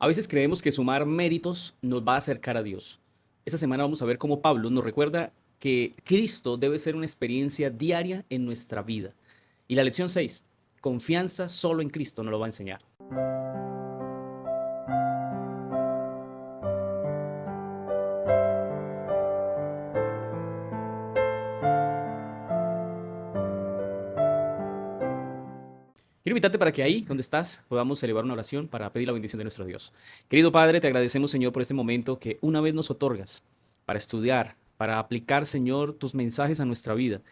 A veces creemos que sumar méritos nos va a acercar a Dios. Esta semana vamos a ver cómo Pablo nos recuerda que Cristo debe ser una experiencia diaria en nuestra vida. Y la lección 6: confianza solo en Cristo, nos lo va a enseñar. Quiero invitarte para que ahí, donde estás, podamos elevar una oración para pedir la bendición de nuestro Dios. Querido Padre, te agradecemos, Señor, por este momento que una vez nos otorgas para estudiar, para aplicar, Señor, tus mensajes a nuestra vida.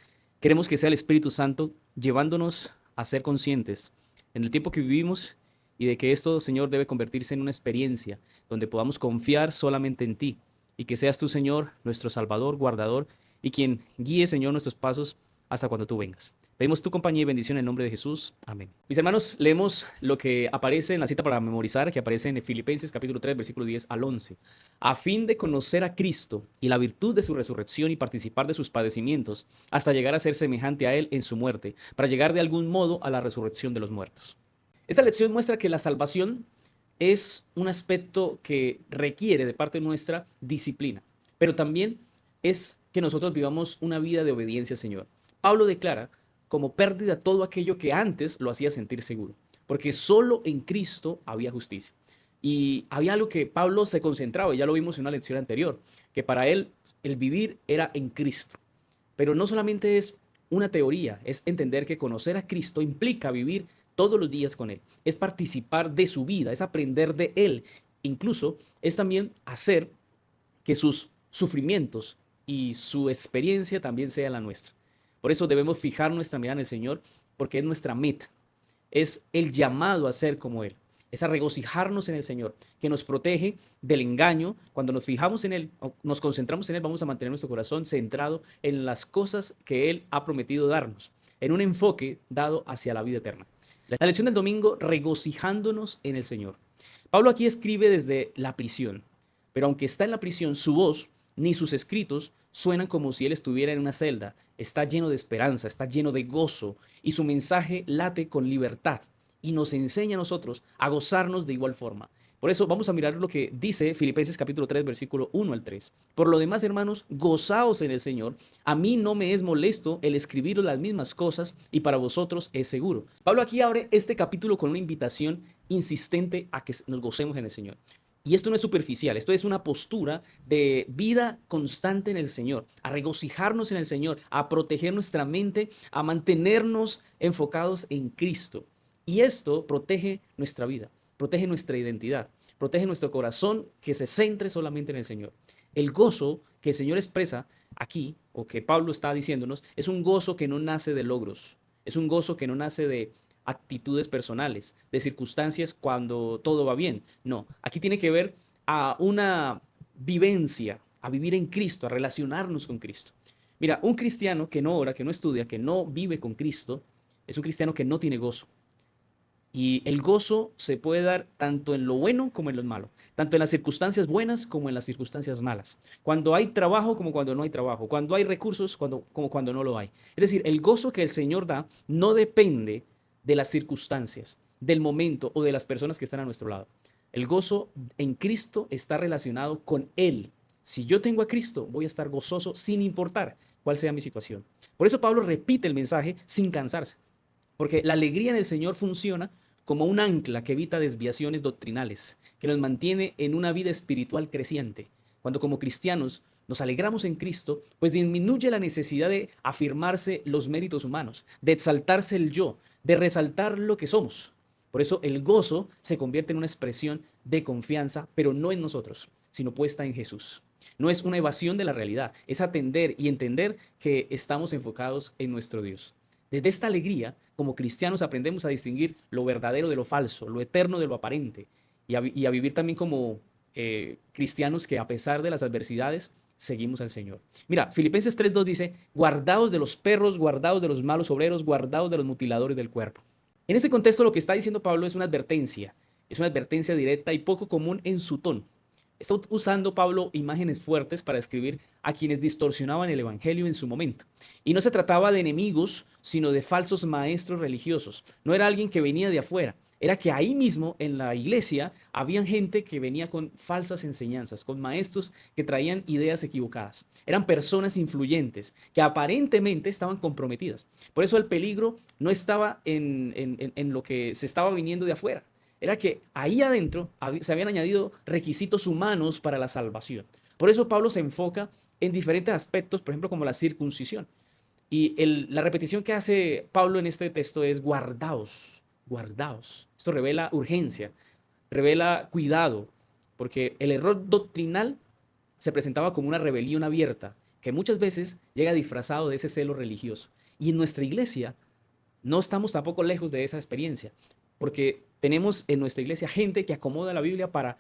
Queremos que sea el Espíritu Santo llevándonos a ser conscientes en el tiempo que vivimos y de que esto, Señor, debe convertirse en una experiencia donde podamos confiar solamente en ti y que seas tú, Señor, nuestro Salvador, guardador y quien guíe, Señor, nuestros pasos hasta cuando tú vengas. Pedimos tu compañía y bendición en el nombre de Jesús. Amén. Mis hermanos, leemos lo que aparece en la cita para memorizar, que aparece en Filipenses capítulo 3, versículo 10 al 11. A fin de conocer a Cristo y la virtud de su resurrección y participar de sus padecimientos, hasta llegar a ser semejante a Él en su muerte, para llegar de algún modo a la resurrección de los muertos. Esta lección muestra que la salvación es un aspecto que requiere de parte nuestra disciplina, pero también es que nosotros vivamos una vida de obediencia al Señor. Pablo declara como pérdida todo aquello que antes lo hacía sentir seguro, porque solo en Cristo había justicia. Y había algo que Pablo se concentraba, y ya lo vimos en una lección anterior, que para él el vivir era en Cristo. Pero no solamente es una teoría, es entender que conocer a Cristo implica vivir todos los días con Él, es participar de su vida, es aprender de Él, incluso es también hacer que sus sufrimientos y su experiencia también sea la nuestra. Por eso debemos fijar nuestra mirada en el Señor, porque es nuestra meta, es el llamado a ser como Él, es a regocijarnos en el Señor, que nos protege del engaño. Cuando nos fijamos en Él, nos concentramos en Él, vamos a mantener nuestro corazón centrado en las cosas que Él ha prometido darnos, en un enfoque dado hacia la vida eterna. La lección del domingo, regocijándonos en el Señor. Pablo aquí escribe desde la prisión, pero aunque está en la prisión, su voz ni sus escritos suenan como si él estuviera en una celda. Está lleno de esperanza, está lleno de gozo y su mensaje late con libertad y nos enseña a nosotros a gozarnos de igual forma. Por eso vamos a mirar lo que dice Filipenses capítulo 3, versículo 1 al 3. Por lo demás, hermanos, gozaos en el Señor. A mí no me es molesto el escribiros las mismas cosas y para vosotros es seguro. Pablo aquí abre este capítulo con una invitación insistente a que nos gocemos en el Señor. Y esto no es superficial, esto es una postura de vida constante en el Señor, a regocijarnos en el Señor, a proteger nuestra mente, a mantenernos enfocados en Cristo. Y esto protege nuestra vida, protege nuestra identidad, protege nuestro corazón que se centre solamente en el Señor. El gozo que el Señor expresa aquí, o que Pablo está diciéndonos, es un gozo que no nace de logros, es un gozo que no nace de actitudes personales, de circunstancias cuando todo va bien. No, aquí tiene que ver a una vivencia, a vivir en Cristo, a relacionarnos con Cristo. Mira, un cristiano que no ora, que no estudia, que no vive con Cristo, es un cristiano que no tiene gozo. Y el gozo se puede dar tanto en lo bueno como en lo malo, tanto en las circunstancias buenas como en las circunstancias malas, cuando hay trabajo como cuando no hay trabajo, cuando hay recursos como cuando no lo hay. Es decir, el gozo que el Señor da no depende de las circunstancias, del momento o de las personas que están a nuestro lado. El gozo en Cristo está relacionado con Él. Si yo tengo a Cristo, voy a estar gozoso sin importar cuál sea mi situación. Por eso Pablo repite el mensaje sin cansarse, porque la alegría en el Señor funciona como un ancla que evita desviaciones doctrinales, que nos mantiene en una vida espiritual creciente. Cuando como cristianos nos alegramos en Cristo, pues disminuye la necesidad de afirmarse los méritos humanos, de exaltarse el yo, de resaltar lo que somos. Por eso el gozo se convierte en una expresión de confianza, pero no en nosotros, sino puesta en Jesús. No es una evasión de la realidad, es atender y entender que estamos enfocados en nuestro Dios. Desde esta alegría, como cristianos, aprendemos a distinguir lo verdadero de lo falso, lo eterno de lo aparente, y a vivir también como cristianos que a pesar de las adversidades seguimos al Señor. Mira, Filipenses 3:2 dice, guardaos de los perros, guardaos de los malos obreros, guardaos de los mutiladores del cuerpo. En este contexto lo que está diciendo Pablo es una advertencia directa y poco común en su tono. Está usando Pablo imágenes fuertes para escribir a quienes distorsionaban el evangelio en su momento. Y no se trataba de enemigos, sino de falsos maestros religiosos. No era alguien que venía de afuera, era que ahí mismo en la iglesia habían gente que venía con falsas enseñanzas, con maestros que traían ideas equivocadas. Eran personas influyentes que aparentemente estaban comprometidas. Por eso el peligro no estaba en lo que se estaba viniendo de afuera. Era que ahí adentro se habían añadido requisitos humanos para la salvación. Por eso Pablo se enfoca en diferentes aspectos, por ejemplo, como la circuncisión. Y la repetición que hace Pablo en este texto es guardaos, guardaos. Esto revela urgencia, revela cuidado, porque el error doctrinal se presentaba como una rebelión abierta, que muchas veces llega disfrazado de ese celo religioso. Y en nuestra iglesia no estamos tampoco lejos de esa experiencia, porque tenemos en nuestra iglesia gente que acomoda la Biblia para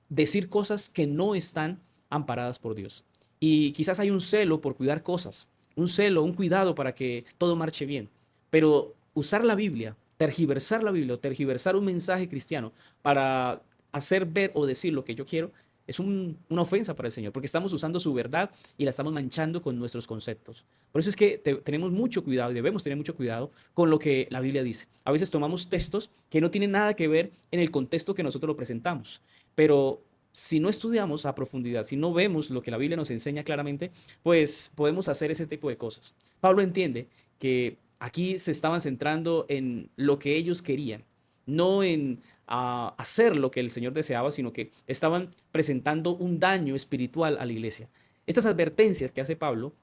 decir cosas que no están amparadas por Dios. Y quizás hay un celo por cuidar cosas, un celo, un cuidado para que todo marche bien. Pero usar la Biblia, tergiversar un mensaje cristiano para hacer ver o decir lo que yo quiero, es una ofensa para el Señor, porque estamos usando su verdad y la estamos manchando con nuestros conceptos. Por eso es que tenemos mucho cuidado y debemos tener mucho cuidado con lo que la Biblia dice. A veces tomamos textos que no tienen nada que ver en el contexto que nosotros lo presentamos, pero si no estudiamos a profundidad, si no vemos lo que la Biblia nos enseña claramente, pues podemos hacer ese tipo de cosas. Pablo entiende que aquí se estaban centrando en lo que ellos querían, no en hacer lo que el Señor deseaba, sino que estaban presentando un daño espiritual a la iglesia. Estas advertencias que hace Pablo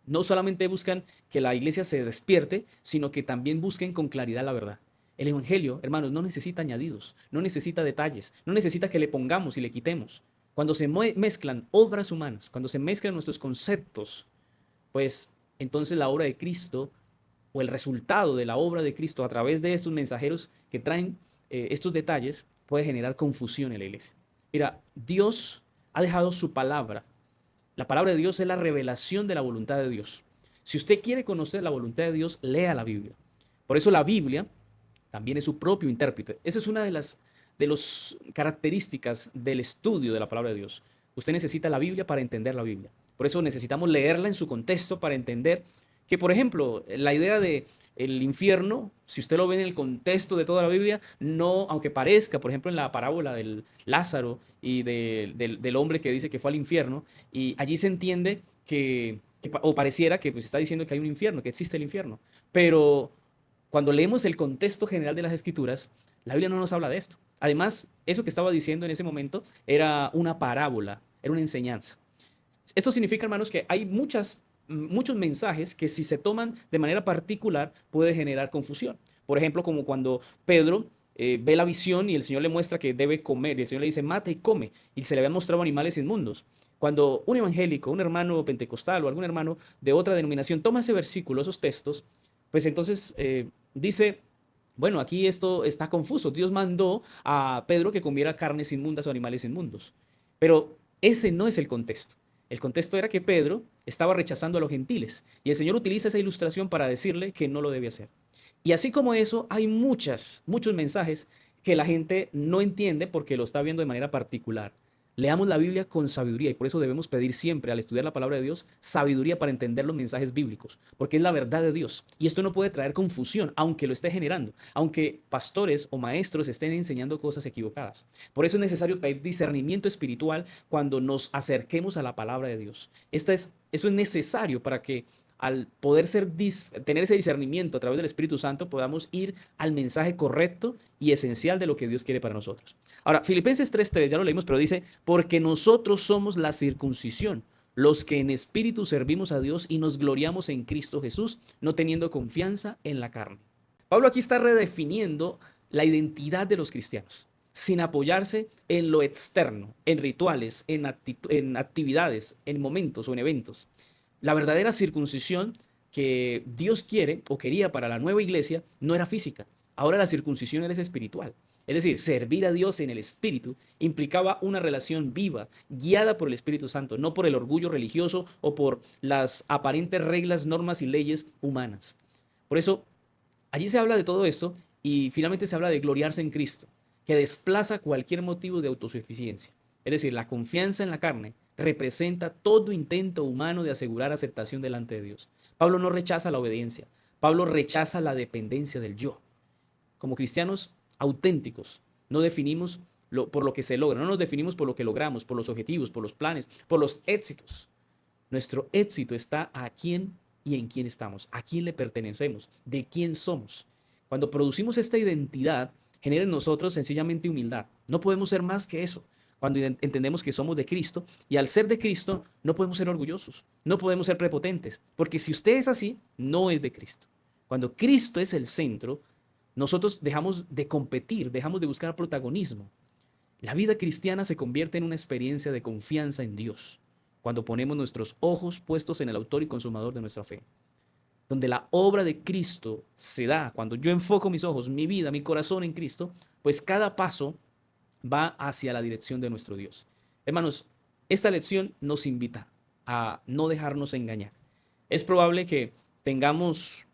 no solamente buscan que la iglesia se despierte, sino que también busquen con claridad la verdad. El Evangelio, hermanos, no necesita añadidos, no necesita detalles, no necesita que le pongamos y le quitemos. Cuando se mezclan obras humanas, cuando se mezclan nuestros conceptos, pues entonces la obra de Cristo o el resultado de la obra de Cristo a través de estos mensajeros que traen estos detalles puede generar confusión en la iglesia. Mira, Dios ha dejado su palabra. La palabra de Dios es la revelación de la voluntad de Dios. Si usted quiere conocer la voluntad de Dios, lea la Biblia. Por eso la Biblia también es su propio intérprete. Esa es una de las características del estudio de la palabra de Dios. Usted necesita la Biblia para entender la Biblia. Por eso necesitamos leerla en su contexto para entender que, por ejemplo, la idea de el infierno, si usted lo ve en el contexto de toda la Biblia, no, aunque parezca, por ejemplo, en la parábola del Lázaro y del hombre que dice que fue al infierno, y allí se entiende o pareciera que pues, está diciendo que hay un infierno, que existe el infierno, pero cuando leemos el contexto general de las escrituras, la Biblia no nos habla de esto. Además, eso que estaba diciendo en ese momento era una parábola, era una enseñanza. Esto significa, hermanos, que hay muchos mensajes que si se toman de manera particular puede generar confusión. Por ejemplo, como cuando Pedro ve la visión y el Señor le muestra que debe comer y el Señor le dice, mata y come, y se le habían mostrado animales inmundos. Cuando un evangélico, un hermano pentecostal o algún hermano de otra denominación toma ese versículo, esos textos, pues entonces dice, bueno, aquí esto está confuso. Dios mandó a Pedro que comiera carnes inmundas o animales inmundos. Pero ese no es el contexto. El contexto era que Pedro estaba rechazando a los gentiles y el Señor utiliza esa ilustración para decirle que no lo debe hacer. Y así como eso, hay muchos mensajes que la gente no entiende porque lo está viendo de manera particular. Leamos la Biblia con sabiduría y por eso debemos pedir siempre al estudiar la palabra de Dios sabiduría para entender los mensajes bíblicos, porque es la verdad de Dios. Y esto no puede traer confusión, aunque lo esté generando, aunque pastores o maestros estén enseñando cosas equivocadas. Por eso es necesario pedir discernimiento espiritual cuando nos acerquemos a la palabra de Dios. Esto es necesario para que al poder tener ese discernimiento a través del Espíritu Santo, podamos ir al mensaje correcto y esencial de lo que Dios quiere para nosotros. Ahora, Filipenses 3:3, ya lo leímos, pero dice, porque nosotros somos la circuncisión, los que en espíritu servimos a Dios y nos gloriamos en Cristo Jesús, no teniendo confianza en la carne. Pablo aquí está redefiniendo la identidad de los cristianos, sin apoyarse en lo externo, en rituales, en actividades, en momentos o en eventos. La verdadera circuncisión que Dios quiere o quería para la nueva iglesia no era física. Ahora la circuncisión es espiritual. Es decir, servir a Dios en el Espíritu implicaba una relación viva, guiada por el Espíritu Santo, no por el orgullo religioso o por las aparentes reglas, normas y leyes humanas. Por eso, allí se habla de todo esto y finalmente se habla de gloriarse en Cristo, que desplaza cualquier motivo de autosuficiencia. Es decir, la confianza en la carne representa todo intento humano de asegurar aceptación delante de Dios. Pablo no rechaza la obediencia, Pablo rechaza la dependencia del yo. Como cristianos, auténticos. No definimos por lo que se logra, no nos definimos por lo que logramos, por los objetivos, por los planes, por los éxitos. Nuestro éxito está a quién y en quién estamos, a quién le pertenecemos, de quién somos. Cuando producimos esta identidad, genera en nosotros sencillamente humildad. No podemos ser más que eso. Cuando entendemos que somos de Cristo y al ser de Cristo no podemos ser orgullosos, no podemos ser prepotentes, porque si usted es así, no es de Cristo. Cuando Cristo es el centro, nosotros dejamos de competir, dejamos de buscar protagonismo. La vida cristiana se convierte en una experiencia de confianza en Dios, cuando ponemos nuestros ojos puestos en el autor y consumador de nuestra fe. Donde la obra de Cristo se da, cuando yo enfoco mis ojos, mi vida, mi corazón en Cristo, pues cada paso va hacia la dirección de nuestro Dios. Hermanos, esta lección nos invita a no dejarnos engañar. Es probable que tengamos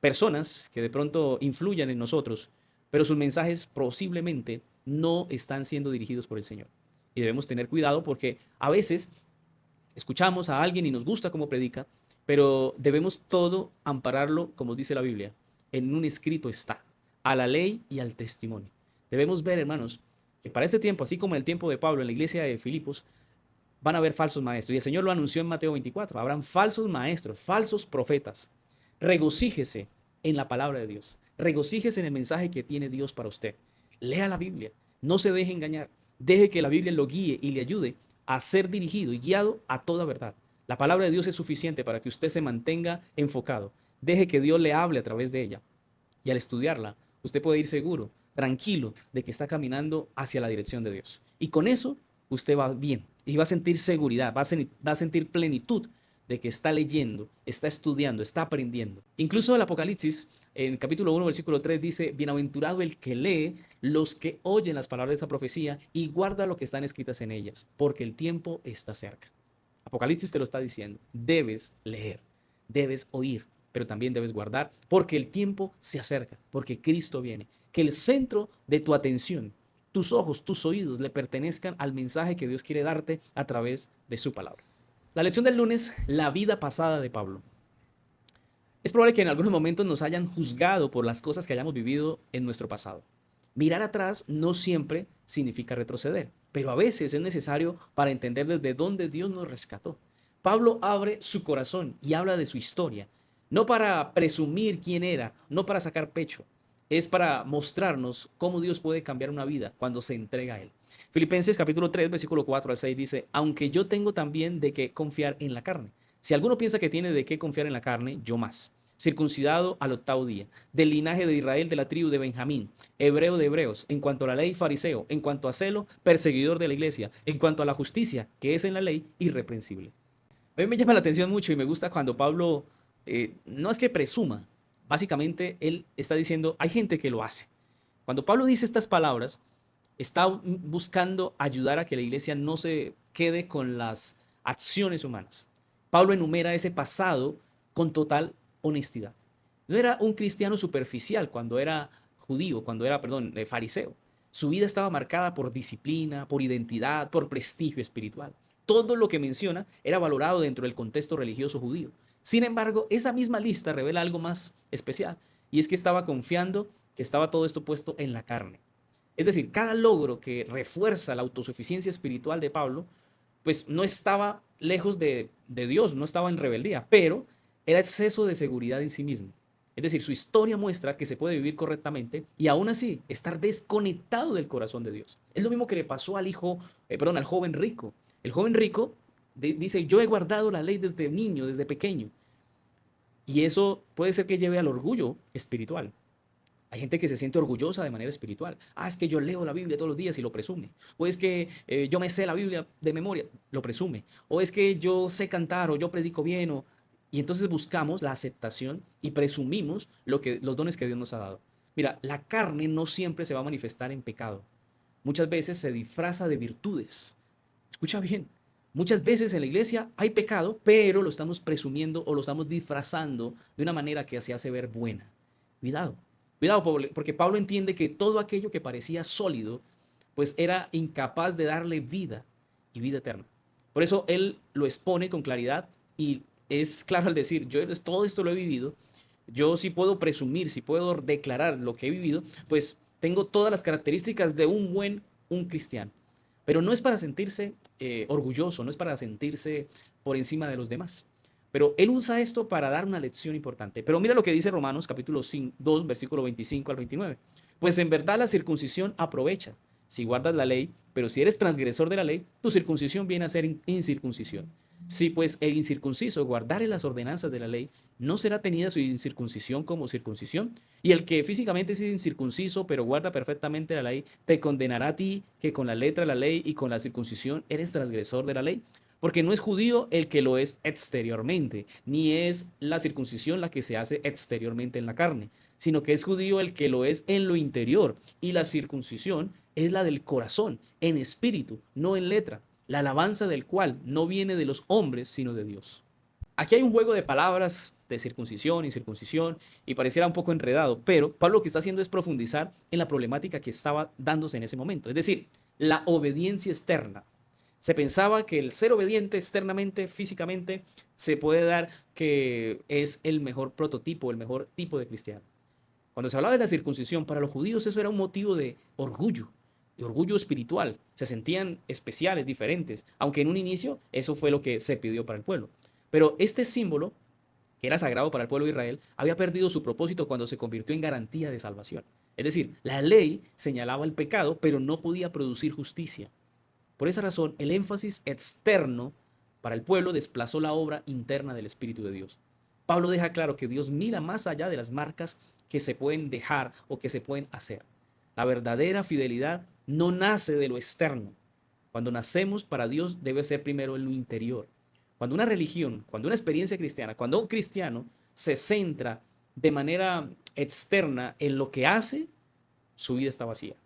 personas que de pronto influyan en nosotros, pero sus mensajes posiblemente no están siendo dirigidos por el Señor. Y debemos tener cuidado porque a veces escuchamos a alguien y nos gusta cómo predica, pero debemos todo ampararlo, como dice la Biblia, en un escrito está, a la ley y al testimonio. Debemos ver, hermanos, que para este tiempo, así como en el tiempo de Pablo en la iglesia de Filipos, van a haber falsos maestros. Y el Señor lo anunció en Mateo 24. Habrán falsos maestros, falsos profetas. Regocíjese en la palabra de Dios. Regocíjese en el mensaje que tiene Dios para usted. Lea la Biblia. No se deje engañar. Deje que la Biblia lo guíe y le ayude a ser dirigido y guiado a toda verdad. La palabra de Dios es suficiente para que usted se mantenga enfocado. Deje que Dios le hable a través de ella. Y al estudiarla, usted puede ir seguro, tranquilo, de que está caminando hacia la dirección de Dios. Y con eso, usted va bien. Y va a sentir seguridad, va a sentir plenitud de que está leyendo, está estudiando, está aprendiendo. Incluso el Apocalipsis, en capítulo 1, versículo 3, dice, bienaventurado el que lee, los que oyen las palabras de esa profecía y guarda lo que están escritas en ellas, porque el tiempo está cerca. Apocalipsis te lo está diciendo. Debes leer, debes oír, pero también debes guardar, porque el tiempo se acerca, porque Cristo viene. Que el centro de tu atención, tus ojos, tus oídos, le pertenezcan al mensaje que Dios quiere darte a través de su palabra. La lección del lunes, la vida pasada de Pablo. Es probable que en algunos momentos nos hayan juzgado por las cosas que hayamos vivido en nuestro pasado. Mirar atrás no siempre significa retroceder, pero a veces es necesario para entender desde dónde Dios nos rescató. Pablo abre su corazón y habla de su historia, no para presumir quién era, no para sacar pecho, es para mostrarnos cómo Dios puede cambiar una vida cuando se entrega a Él. Filipenses capítulo 3, versículo 4 al 6 dice, aunque yo tengo también de qué confiar en la carne. Si alguno piensa que tiene de qué confiar en la carne, yo más. Circuncidado al octavo día, del linaje de Israel, de la tribu de Benjamín, hebreo de hebreos, en cuanto a la ley, fariseo, en cuanto a celo, perseguidor de la iglesia, en cuanto a la justicia, que es en la ley, irreprensible. A mí me llama la atención mucho y me gusta cuando Pablo no es que presuma, básicamente él está diciendo, hay gente que lo hace. Cuando Pablo dice estas palabras, está buscando ayudar a que la iglesia no se quede con las acciones humanas. Pablo enumera ese pasado con total honestidad. No era un cristiano superficial cuando era judío, cuando era, perdón, fariseo. Su vida estaba marcada por disciplina, por identidad, por prestigio espiritual. Todo lo que menciona era valorado dentro del contexto religioso judío. Sin embargo, esa misma lista revela algo más especial, y es que estaba confiando que estaba todo esto puesto en la carne. Es decir, cada logro que refuerza la autosuficiencia espiritual de Pablo, pues no estaba lejos de Dios, no estaba en rebeldía, pero era exceso de seguridad en sí mismo. Es decir, su historia muestra que se puede vivir correctamente y aún así estar desconectado del corazón de Dios. Es lo mismo que le pasó al al joven rico. El joven rico dice, yo he guardado la ley desde niño, desde pequeño. Y eso puede ser que lleve al orgullo espiritual. Hay gente que se siente orgullosa de manera espiritual. Es que yo leo la Biblia todos los días y lo presume. O es que yo me sé la Biblia de memoria, lo presume. O es que yo sé cantar o yo predico bien. Y entonces buscamos la aceptación y presumimos los dones que Dios nos ha dado. Mira, la carne no siempre se va a manifestar en pecado. Muchas veces se disfraza de virtudes. Escucha bien. Muchas veces en la iglesia hay pecado, pero lo estamos presumiendo o lo estamos disfrazando de una manera que se hace ver buena. Cuidado. Cuidado, porque Pablo entiende que todo aquello que parecía sólido, pues era incapaz de darle vida y vida eterna. Por eso él lo expone con claridad y es claro al decir, yo todo esto lo he vivido, yo sí puedo presumir, sí puedo declarar lo que he vivido, pues tengo todas las características de un cristiano. Pero no es para sentirse orgulloso, no es para sentirse por encima de los demás. Pero él usa esto para dar una lección importante. Pero mira lo que dice Romanos capítulo 2, versículo 25 al 29. Pues en verdad la circuncisión aprovecha si guardas la ley, pero si eres transgresor de la ley, tu circuncisión viene a ser incircuncisión. Si pues el incircunciso guardare las ordenanzas de la ley, no será tenida su incircuncisión como circuncisión. Y el que físicamente es incircunciso, pero guarda perfectamente la ley, te condenará a ti que con la letra de la ley y con la circuncisión eres transgresor de la ley. Porque no es judío el que lo es exteriormente, ni es la circuncisión la que se hace exteriormente en la carne, sino que es judío el que lo es en lo interior. Y la circuncisión es la del corazón, en espíritu, no en letra, la alabanza del cual no viene de los hombres, sino de Dios. Aquí hay un juego de palabras de circuncisión, incircuncisión, y pareciera un poco enredado, pero Pablo lo que está haciendo es profundizar en la problemática que estaba dándose en ese momento, es decir, la obediencia externa. Se pensaba que el ser obediente externamente, físicamente, se puede dar que es el mejor prototipo, el mejor tipo de cristiano. Cuando se hablaba de la circuncisión, para los judíos eso era un motivo de orgullo espiritual. Se sentían especiales, diferentes, aunque en un inicio eso fue lo que se pidió para el pueblo. Pero este símbolo, que era sagrado para el pueblo de Israel, había perdido su propósito cuando se convirtió en garantía de salvación. Es decir, la ley señalaba el pecado, pero no podía producir justicia. Por esa razón, el énfasis externo para el pueblo desplazó la obra interna del Espíritu de Dios. Pablo deja claro que Dios mira más allá de las marcas que se pueden dejar o que se pueden hacer. La verdadera fidelidad no nace de lo externo. Cuando nacemos para Dios debe ser primero en lo interior. Cuando una religión, cuando una experiencia cristiana, cuando un cristiano se centra de manera externa en lo que hace, su vida está vacía.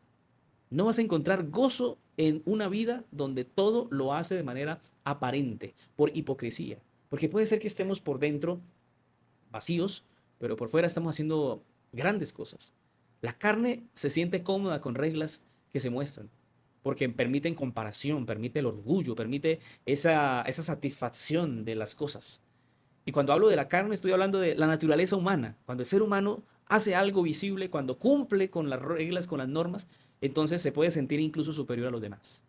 No vas a encontrar gozo en una vida donde todo lo hace de manera aparente, por hipocresía. Porque puede ser que estemos por dentro vacíos, pero por fuera estamos haciendo grandes cosas. La carne se siente cómoda con reglas que se muestran, porque permiten comparación, permite el orgullo, permite esa satisfacción de las cosas. Y cuando hablo de la carne, estoy hablando de la naturaleza humana. Cuando el ser humano hace algo visible, cuando cumple con las reglas, con las normas, entonces se puede sentir incluso superior a los demás.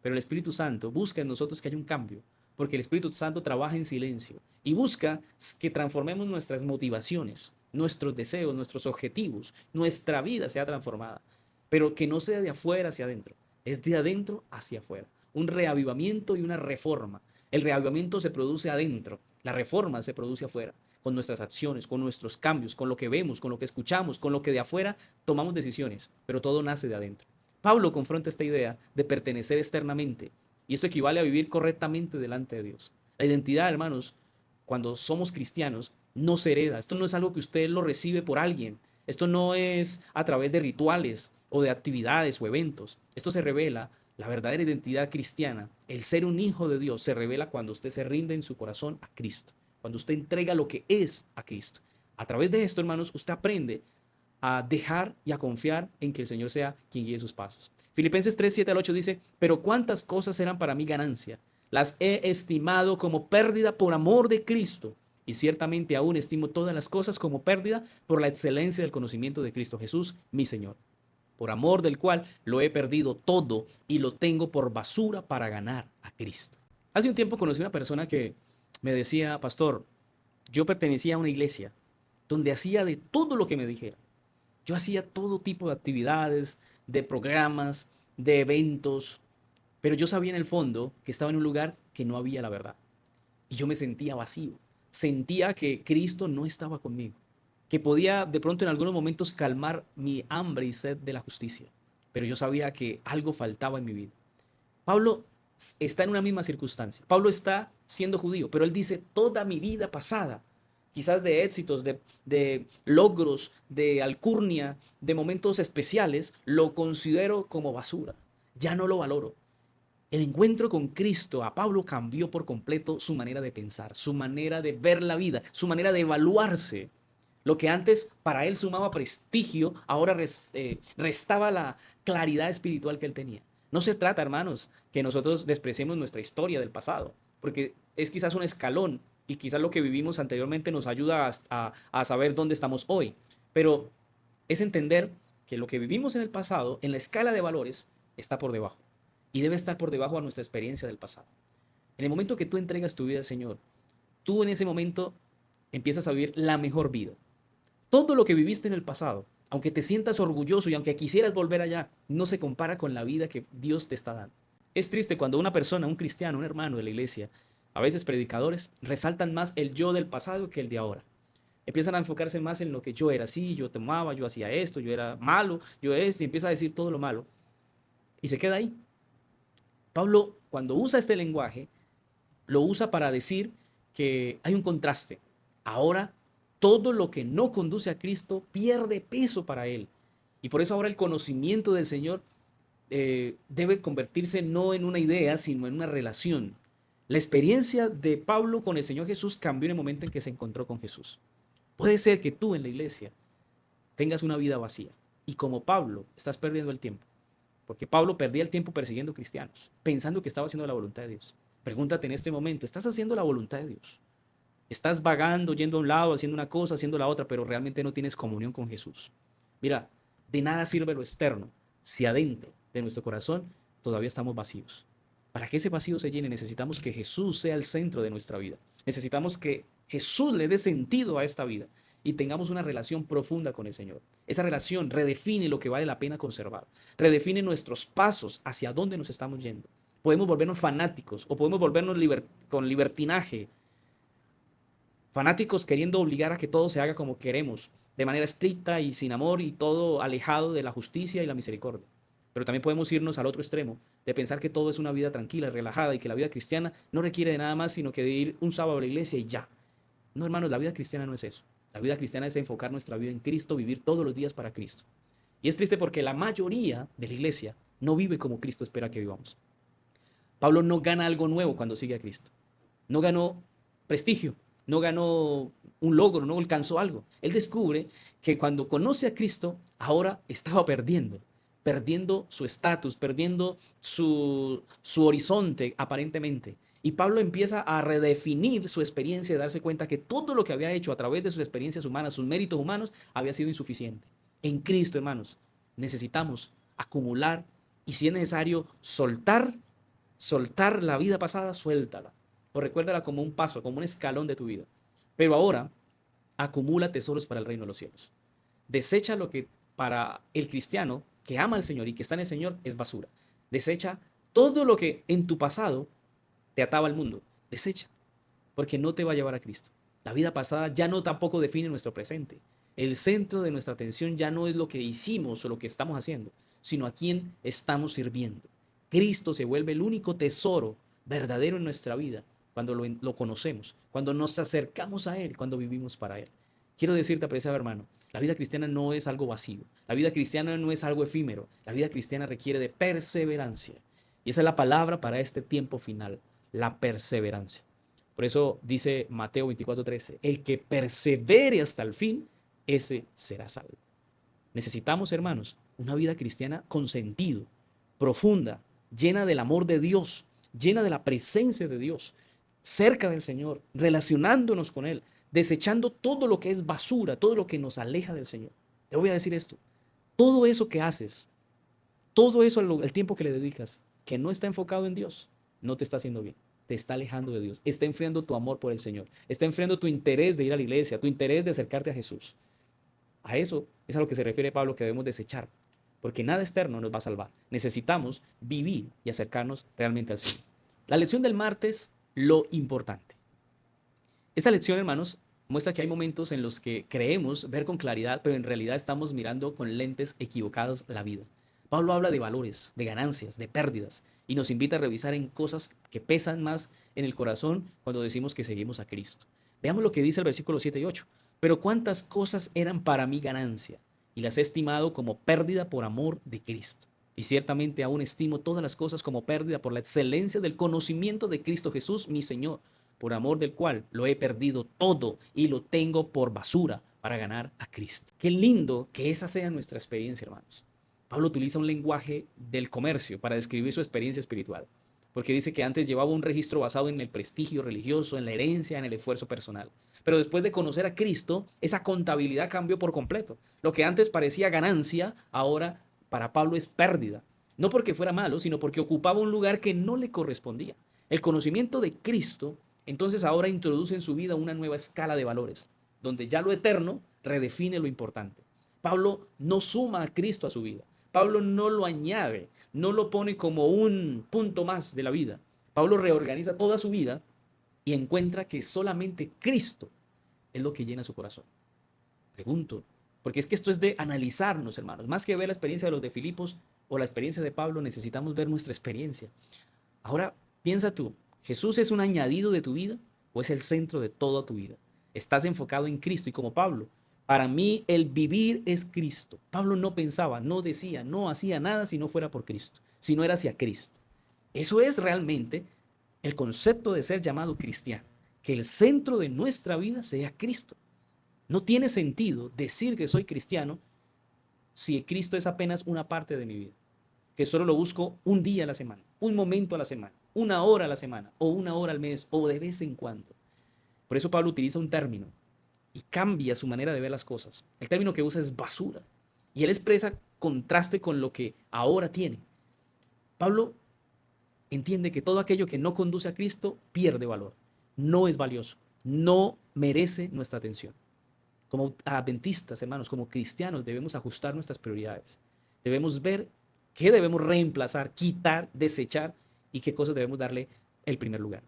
Pero el Espíritu Santo busca en nosotros que haya un cambio, porque el Espíritu Santo trabaja en silencio y busca que transformemos nuestras motivaciones, nuestros deseos, nuestros objetivos, nuestra vida sea transformada, pero que no sea de afuera hacia adentro, es de adentro hacia afuera. Un reavivamiento y una reforma. El reavivamiento se produce adentro, la reforma se produce afuera, con nuestras acciones, con nuestros cambios, con lo que vemos, con lo que escuchamos, con lo que de afuera tomamos decisiones, pero todo nace de adentro. Pablo confronta esta idea de pertenecer externamente, y esto equivale a vivir correctamente delante de Dios. La identidad, hermanos, cuando somos cristianos, no se hereda. Esto no es algo que usted lo recibe por alguien. Esto no es a través de rituales o de actividades o eventos. Esto se revela, la verdadera identidad cristiana, el ser un hijo de Dios, se revela cuando usted se rinde en su corazón a Cristo, cuando usted entrega lo que es a Cristo. A través de esto, hermanos, usted aprende a dejar y a confiar en que el Señor sea quien guíe sus pasos. Filipenses 3, 7 al 8 dice, pero cuántas cosas eran para mí ganancia, las he estimado como pérdida por amor de Cristo, y ciertamente aún estimo todas las cosas como pérdida por la excelencia del conocimiento de Cristo Jesús, mi Señor, por amor del cual lo he perdido todo y lo tengo por basura para ganar a Cristo. Hace un tiempo conocí una persona que me decía, pastor, yo pertenecía a una iglesia donde hacía de todo lo que me dijera. Yo hacía todo tipo de actividades, de programas, de eventos, pero yo sabía en el fondo que estaba en un lugar que no había la verdad. Y yo me sentía vacío. Sentía que Cristo no estaba conmigo, que podía de pronto en algunos momentos calmar mi hambre y sed de la justicia, pero yo sabía que algo faltaba en mi vida. Pablo está en una misma circunstancia. Pablo está siendo judío, pero él dice, toda mi vida pasada, quizás de éxitos, de logros, de alcurnia, de momentos especiales, lo considero como basura. Ya no lo valoro. El encuentro con Cristo a Pablo cambió por completo su manera de pensar, su manera de ver la vida, su manera de evaluarse. Lo que antes para él sumaba prestigio, ahora restaba la claridad espiritual que él tenía. No se trata, hermanos, que nosotros despreciemos nuestra historia del pasado, porque es quizás un escalón y quizás lo que vivimos anteriormente nos ayuda a saber dónde estamos hoy. Pero es entender que lo que vivimos en el pasado, en la escala de valores, está por debajo. Y debe estar por debajo a nuestra experiencia del pasado. En el momento que tú entregas tu vida al Señor, tú en ese momento empiezas a vivir la mejor vida. Todo lo que viviste en el pasado, aunque te sientas orgulloso y aunque quisieras volver allá, no se compara con la vida que Dios te está dando. Es triste cuando una persona, un cristiano, un hermano de la iglesia, a veces predicadores, resaltan más el yo del pasado que el de ahora. Empiezan a enfocarse más en lo que yo era así, yo tomaba, yo hacía esto, yo era malo, yo esto, y empieza a decir todo lo malo. Y se queda ahí. Pablo, cuando usa este lenguaje, lo usa para decir que hay un contraste. Ahora, todo lo que no conduce a Cristo pierde peso para él. Y por eso ahora el conocimiento del Señor debe convertirse no en una idea, sino en una relación. La experiencia de Pablo con el Señor Jesús cambió en el momento en que se encontró con Jesús. Puede ser que tú en la iglesia tengas una vida vacía y como Pablo estás perdiendo el tiempo. Porque Pablo perdía el tiempo persiguiendo cristianos, pensando que estaba haciendo la voluntad de Dios. Pregúntate en este momento, ¿estás haciendo la voluntad de Dios? Estás vagando, yendo a un lado, haciendo una cosa, haciendo la otra, pero realmente no tienes comunión con Jesús. Mira, de nada sirve lo externo si adentro de nuestro corazón todavía estamos vacíos. Para que ese vacío se llene, necesitamos que Jesús sea el centro de nuestra vida. Necesitamos que Jesús le dé sentido a esta vida y tengamos una relación profunda con el Señor. Esa relación redefine lo que vale la pena conservar, redefine nuestros pasos hacia dónde nos estamos yendo. Podemos volvernos fanáticos o podemos volvernos con libertinaje, fanáticos queriendo obligar a que todo se haga como queremos, de manera estricta y sin amor y todo alejado de la justicia y la misericordia. Pero también podemos irnos al otro extremo, de pensar que todo es una vida tranquila, relajada y que la vida cristiana no requiere de nada más sino que de ir un sábado a la iglesia y ya. No, hermanos, la vida cristiana no es eso. La vida cristiana es enfocar nuestra vida en Cristo, vivir todos los días para Cristo. Y es triste porque la mayoría de la iglesia no vive como Cristo espera que vivamos. Pablo no gana algo nuevo cuando sigue a Cristo. No ganó prestigio, no ganó un logro, no alcanzó algo. Él descubre que cuando conoce a Cristo, ahora estaba perdiendo su estatus, perdiendo su horizonte aparentemente. Y Pablo empieza a redefinir su experiencia y darse cuenta que todo lo que había hecho a través de sus experiencias humanas, sus méritos humanos, había sido insuficiente. En Cristo, hermanos, necesitamos acumular y si es necesario soltar la vida pasada, suéltala. O recuérdala como un paso, como un escalón de tu vida. Pero ahora, acumula tesoros para el reino de los cielos. Desecha lo que para el cristiano que ama al Señor y que está en el Señor es basura. Desecha todo lo que en tu pasado te ataba al mundo. Desecha, porque no te va a llevar a Cristo. La vida pasada ya no tampoco define nuestro presente. El centro de nuestra atención ya no es lo que hicimos o lo que estamos haciendo, sino a quién estamos sirviendo. Cristo se vuelve el único tesoro verdadero en nuestra vida cuando lo conocemos, cuando nos acercamos a Él, cuando vivimos para Él. Quiero decirte, apreciado hermano, la vida cristiana no es algo vacío, la vida cristiana no es algo efímero, la vida cristiana requiere de perseverancia. Y esa es la palabra para este tiempo final, la perseverancia. Por eso dice Mateo 24:13, el que persevere hasta el fin, ese será salvo. Necesitamos, hermanos, una vida cristiana con sentido, profunda, llena del amor de Dios, llena de la presencia de Dios, cerca del Señor, relacionándonos con Él, desechando todo lo que es basura, todo lo que nos aleja del Señor. Te voy a decir esto, todo eso que haces, todo eso el tiempo que le dedicas, que no está enfocado en Dios, no te está haciendo bien. Te está alejando de Dios, está enfriando tu amor por el Señor, está enfriando tu interés de ir a la iglesia, tu interés de acercarte a Jesús. A eso es a lo que se refiere Pablo que debemos desechar, porque nada externo nos va a salvar. Necesitamos vivir y acercarnos realmente al Señor. La lección del martes, lo importante. Esta lección, hermanos, muestra que hay momentos en los que creemos ver con claridad, pero en realidad estamos mirando con lentes equivocados la vida. Pablo habla de valores, de ganancias, de pérdidas, y nos invita a revisar en cosas que pesan más en el corazón cuando decimos que seguimos a Cristo. Veamos lo que dice el versículo 7 y 8. Pero cuántas cosas eran para mí ganancia, y las he estimado como pérdida por amor de Cristo. Y ciertamente aún estimo todas las cosas como pérdida por la excelencia del conocimiento de Cristo Jesús, mi Señor, por amor del cual lo he perdido todo y lo tengo por basura para ganar a Cristo. Qué lindo que esa sea nuestra experiencia, hermanos. Pablo utiliza un lenguaje del comercio para describir su experiencia espiritual. porque dice que antes llevaba un registro basado en el prestigio religioso, en la herencia, en el esfuerzo personal. Pero después de conocer a Cristo, esa contabilidad cambió por completo. Lo que antes parecía ganancia, ahora para Pablo es pérdida. No porque fuera malo, sino porque ocupaba un lugar que no le correspondía. El conocimiento de Cristo, entonces ahora introduce en su vida una nueva escala de valores, donde ya lo eterno redefine lo importante. Pablo no suma a Cristo a su vida. Pablo no lo añade, no lo pone como un punto más de la vida. Pablo reorganiza toda su vida y encuentra que solamente Cristo es lo que llena su corazón. Pregunto, porque es que esto es de analizarnos, hermanos. Más que ver la experiencia de los de Filipos o la experiencia de Pablo, necesitamos ver nuestra experiencia. Ahora, piensa tú, ¿Jesús es un añadido de tu vida o es el centro de toda tu vida? Estás enfocado en Cristo y como Pablo, para mí el vivir es Cristo. Pablo no pensaba, no decía, no hacía nada si no fuera por Cristo, si no era hacia Cristo. Eso es realmente el concepto de ser llamado cristiano, que el centro de nuestra vida sea Cristo. No tiene sentido decir que soy cristiano si Cristo es apenas una parte de mi vida, que solo lo busco un día a la semana, un momento a la semana, una hora a la semana, o una hora al mes, o de vez en cuando. Por eso Pablo utiliza un término y cambia su manera de ver las cosas. El término que usa es basura. Y él expresa contraste con lo que ahora tiene. Pablo entiende que todo aquello que no conduce a Cristo pierde valor, no es valioso, no merece nuestra atención. Como adventistas, hermanos, como cristianos, debemos ajustar nuestras prioridades. Debemos ver qué debemos reemplazar, quitar, desechar y qué cosas debemos darle el primer lugar.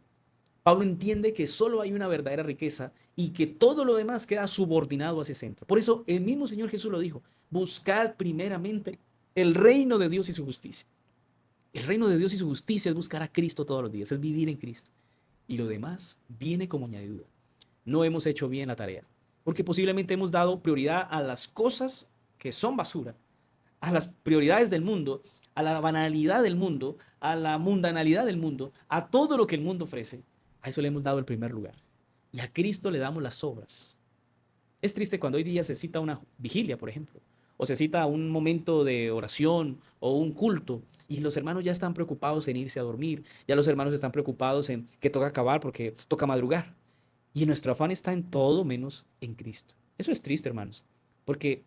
Pablo entiende que solo hay una verdadera riqueza y que todo lo demás queda subordinado a ese centro. Por eso el mismo Señor Jesús lo dijo, buscad primeramente el reino de Dios y su justicia. El reino de Dios y su justicia es buscar a Cristo todos los días, es vivir en Cristo. Y lo demás viene como añadidura. No hemos hecho bien la tarea, porque posiblemente hemos dado prioridad a las cosas que son basura, a las prioridades del mundo, a la banalidad del mundo, a la mundanalidad del mundo, a todo lo que el mundo ofrece. A eso le hemos dado el primer lugar. Y a Cristo le damos las obras. Es triste cuando hoy día se cita una vigilia, por ejemplo, o se cita un momento de oración o un culto, y los hermanos ya están preocupados en irse a dormir, ya los hermanos están preocupados en que toca acabar porque toca madrugar. Y nuestro afán está en todo menos en Cristo. Eso es triste, hermanos, porque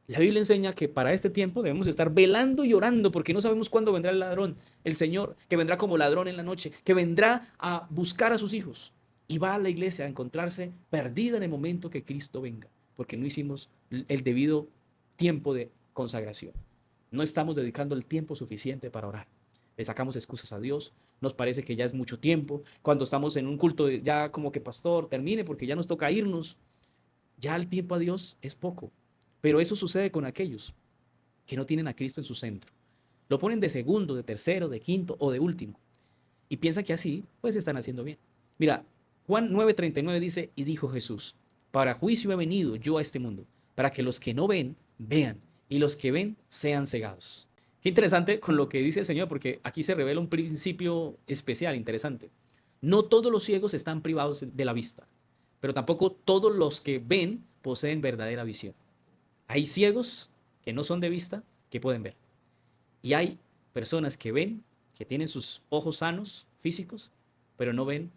la Biblia enseña que para este tiempo debemos estar velando y orando porque no sabemos cuándo vendrá el ladrón, el Señor, que vendrá como ladrón en la noche, que vendrá a buscar a sus hijos y va a la iglesia a encontrarse perdida en el momento que Cristo venga, porque no hicimos el debido tiempo de consagración. No estamos dedicando el tiempo suficiente para orar. Le sacamos excusas a Dios, nos parece que ya es mucho tiempo. Cuando estamos en un culto, ya como que pastor, termine porque ya nos toca irnos. Ya el tiempo a Dios es poco. Pero eso sucede con aquellos que no tienen a Cristo en su centro. Lo ponen de segundo, de tercero, de quinto o de último. Y piensan que así, pues están haciendo bien. Mira, Juan 9:39 dice, y dijo Jesús, para juicio he venido yo a este mundo, para que los que no ven, vean, y los que ven sean cegados. Qué interesante con lo que dice el Señor, porque aquí se revela un principio especial, interesante. No todos los ciegos están privados de la vista, pero tampoco todos los que ven poseen verdadera visión. Hay ciegos que no son de vista, que pueden ver. Y hay personas que ven, que tienen sus ojos sanos, físicos, pero no ven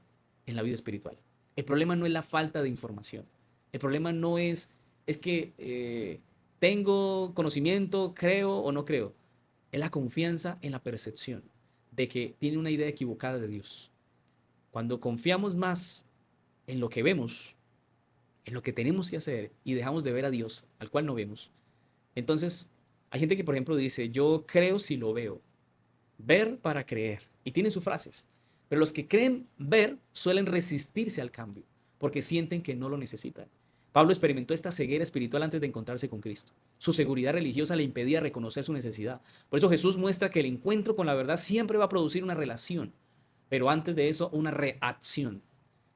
en la vida espiritual. El problema no es la falta de información. El problema no es que tengo conocimiento, creo o no creo. Es la confianza en la percepción de que tiene una idea equivocada de Dios. Cuando confiamos más en lo que vemos, en lo que tenemos que hacer y dejamos de ver a Dios, al cual no vemos, entonces hay gente que, por ejemplo, dice, yo creo si lo veo. Ver para creer. Y tienen sus frases. Pero los que creen ver suelen resistirse al cambio, porque sienten que no lo necesitan. Pablo experimentó esta ceguera espiritual antes de encontrarse con Cristo. Su seguridad religiosa le impedía reconocer su necesidad. Por eso Jesús muestra que el encuentro con la verdad siempre va a producir una relación, pero antes de eso una reacción.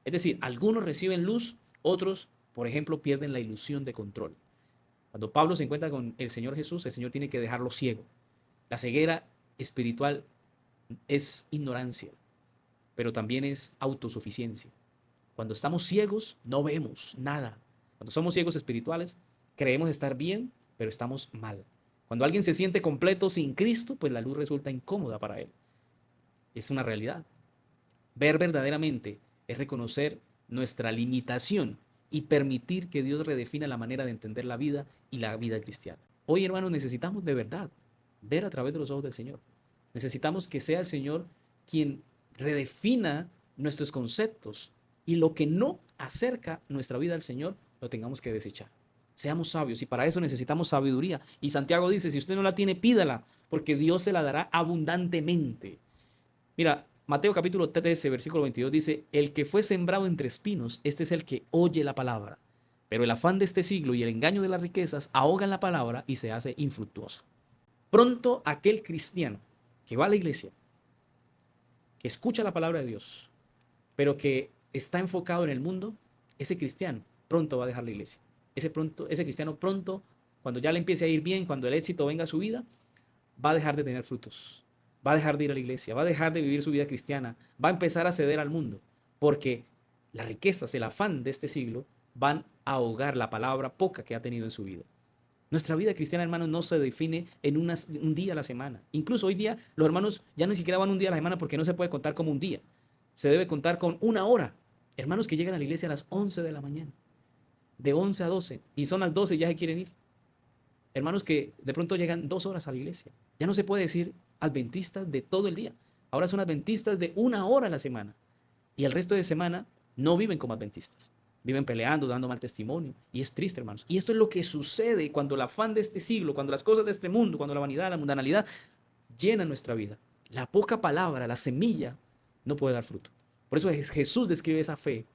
Es decir, algunos reciben luz, otros, por ejemplo, pierden la ilusión de control. Cuando Pablo se encuentra con el Señor Jesús, el Señor tiene que dejarlo ciego. La ceguera espiritual es ignorancia, pero también es autosuficiencia. Cuando estamos ciegos, no vemos nada. Cuando somos ciegos espirituales, creemos estar bien, pero estamos mal. Cuando alguien se siente completo sin Cristo, pues la luz resulta incómoda para él. Es una realidad. Ver verdaderamente es reconocer nuestra limitación y permitir que Dios redefina la manera de entender la vida y la vida cristiana. Hoy, hermanos, necesitamos de verdad ver a través de los ojos del Señor. Necesitamos que sea el Señor quien redefina nuestros conceptos y lo que no acerca nuestra vida al Señor lo tengamos que desechar. Seamos sabios y para eso necesitamos sabiduría. Y Santiago dice, si usted no la tiene, pídala, porque Dios se la dará abundantemente. Mira, Mateo capítulo 13, versículo 22 dice, el que fue sembrado entre espinos, este es el que oye la palabra. Pero el afán de este siglo y el engaño de las riquezas ahogan la palabra y se hace infructuosa. Pronto aquel cristiano que va a la iglesia, que escucha la palabra de Dios, pero que está enfocado en el mundo, ese cristiano pronto va a dejar la iglesia. Ese cristiano pronto, cuando ya le empiece a ir bien, cuando el éxito venga a su vida, va a dejar de tener frutos, va a dejar de ir a la iglesia, va a dejar de vivir su vida cristiana, va a empezar a ceder al mundo, porque las riquezas, el afán de este siglo van a ahogar la palabra poca que ha tenido en su vida. Nuestra vida cristiana, hermanos, no se define en un día a la semana. Incluso hoy día los hermanos ya ni siquiera van un día a la semana porque no se puede contar como un día. Se debe contar con una hora. Hermanos que llegan a la iglesia a las 11 de la mañana, de 11 a 12, y son las 12 y ya se quieren ir. Hermanos que de pronto llegan 2 horas a la iglesia. Ya no se puede decir adventistas de todo el día. Ahora son adventistas de una hora a la semana. Y el resto de semana no viven como adventistas. Viven peleando, dando mal testimonio. Y es triste, hermanos. Y esto es lo que sucede cuando el afán de este siglo, cuando las cosas de este mundo, cuando la vanidad, la mundanalidad llenan nuestra vida. La poca palabra, la semilla, no puede dar fruto. Por eso Jesús describe esa fe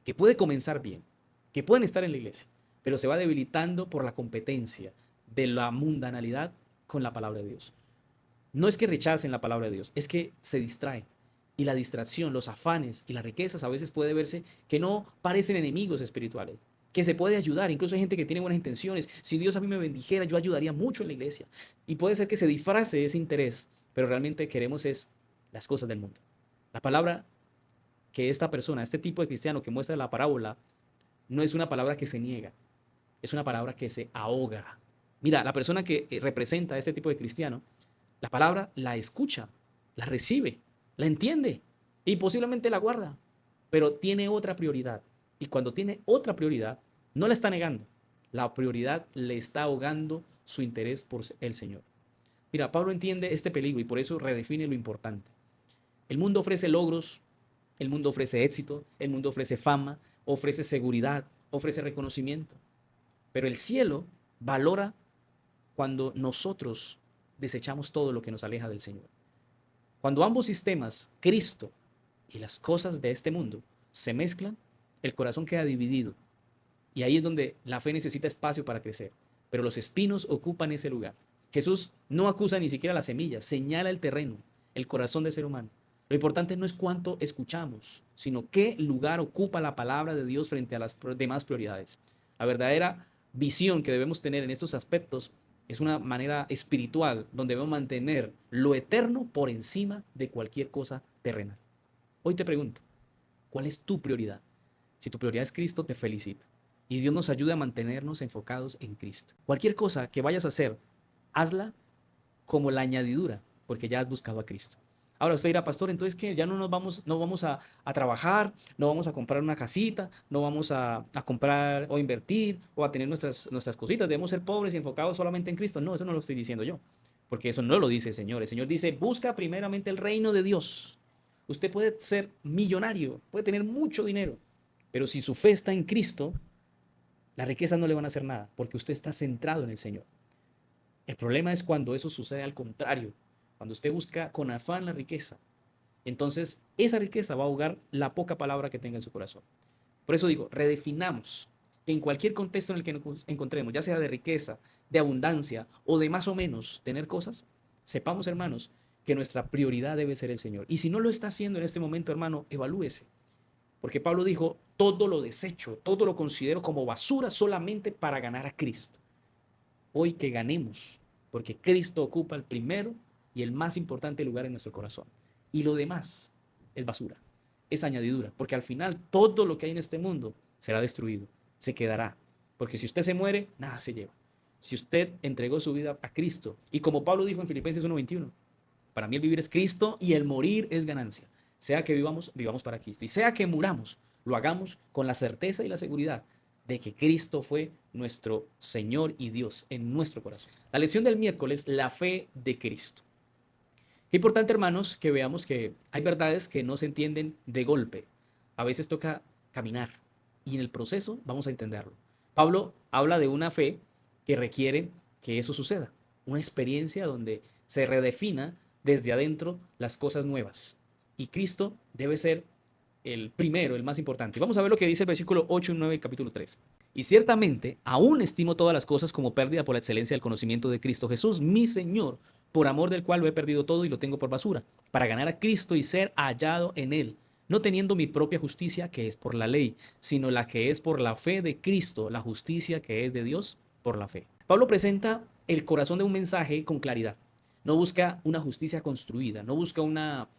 que puede comenzar bien, que pueden estar en la iglesia, pero se va debilitando por la competencia de la mundanalidad con la palabra de Dios. No es que rechacen la palabra de Dios, es que se distraen. Y la distracción, los afanes y las riquezas a veces puede verse que no parecen enemigos espirituales, que se puede ayudar. Incluso hay gente que tiene buenas intenciones. Si Dios a mí me bendijera, yo ayudaría mucho en la iglesia. Y puede ser que se disfrace ese interés, pero realmente queremos es las cosas del mundo. La palabra que esta persona, este tipo de cristiano que muestra la parábola, no es una palabra que se niega, es una palabra que se ahoga. Mira, la persona que representa a este tipo de cristiano, la palabra la escucha, la recibe, la entiende y posiblemente la guarda, pero tiene otra prioridad. Y cuando tiene otra prioridad, no la está negando. La prioridad le está ahogando su interés por el Señor. Mira, Pablo entiende este peligro y por eso redefine lo importante. El mundo ofrece logros, el mundo ofrece éxito, el mundo ofrece fama, ofrece seguridad, ofrece reconocimiento. Pero el cielo valora cuando nosotros desechamos todo lo que nos aleja del Señor. Cuando ambos sistemas, Cristo y las cosas de este mundo, se mezclan, el corazón queda dividido. Y ahí es donde la fe necesita espacio para crecer. Pero los espinos ocupan ese lugar. Jesús no acusa ni siquiera la semilla, señala el terreno, el corazón del ser humano. Lo importante no es cuánto escuchamos, sino qué lugar ocupa la palabra de Dios frente a las demás prioridades. La verdadera visión que debemos tener en estos aspectos es una manera espiritual donde debemos mantener lo eterno por encima de cualquier cosa terrenal. Hoy te pregunto, ¿cuál es tu prioridad? Si tu prioridad es Cristo, te felicito. Y Dios nos ayuda a mantenernos enfocados en Cristo. Cualquier cosa que vayas a hacer, hazla como la añadidura, porque ya has buscado a Cristo. Ahora usted dirá, pastor, entonces que ya no vamos a trabajar, no vamos a comprar una casita, no vamos a comprar o invertir o a tener nuestras cositas, debemos ser pobres y enfocados solamente en Cristo. No, eso no lo estoy diciendo yo, porque eso no lo dice el Señor. El Señor dice, busca primeramente el reino de Dios. Usted puede ser millonario, puede tener mucho dinero, pero si su fe está en Cristo, las riquezas no le van a hacer nada, porque usted está centrado en el Señor. El problema es cuando eso sucede al contrario, cuando usted busca con afán la riqueza. Entonces, esa riqueza va a ahogar la poca palabra que tenga en su corazón. Por eso digo, redefinamos que en cualquier contexto en el que nos encontremos, ya sea de riqueza, de abundancia o de más o menos tener cosas, sepamos, hermanos, que nuestra prioridad debe ser el Señor. Y si no lo está haciendo en este momento, hermano, evalúese. Porque Pablo dijo, todo lo desecho, todo lo considero como basura solamente para ganar a Cristo. Hoy que ganemos, porque Cristo ocupa el primero y el más importante lugar en nuestro corazón. Y lo demás es basura, es añadidura, porque al final todo lo que hay en este mundo será destruido, se quedará. Porque si usted se muere, nada se lleva. Si usted entregó su vida a Cristo, y como Pablo dijo en Filipenses 1:21, Para mí el vivir es Cristo y el morir es ganancia. Sea que vivamos, vivamos para Cristo. Y sea que muramos, lo hagamos con la certeza y la seguridad de que Cristo fue nuestro Señor y Dios en nuestro corazón. La lección del miércoles, la fe de Cristo. Qué importante, hermanos, que veamos que hay verdades que no se entienden de golpe. A veces toca caminar y en el proceso vamos a entenderlo. Pablo habla de una fe que requiere que eso suceda, una experiencia donde se redefina desde adentro las cosas nuevas. Y Cristo debe ser el primero, el más importante. Vamos a ver lo que dice el versículo 8 y 9 del capítulo 3. Y ciertamente, aún estimo todas las cosas como pérdida por la excelencia del conocimiento de Cristo Jesús, mi Señor, por amor del cual lo he perdido todo y lo tengo por basura, para ganar a Cristo y ser hallado en Él, no teniendo mi propia justicia, que es por la ley, sino la que es por la fe de Cristo, la justicia que es de Dios por la fe. Pablo presenta el corazón de un mensaje con claridad. No busca una justicia construida, no busca una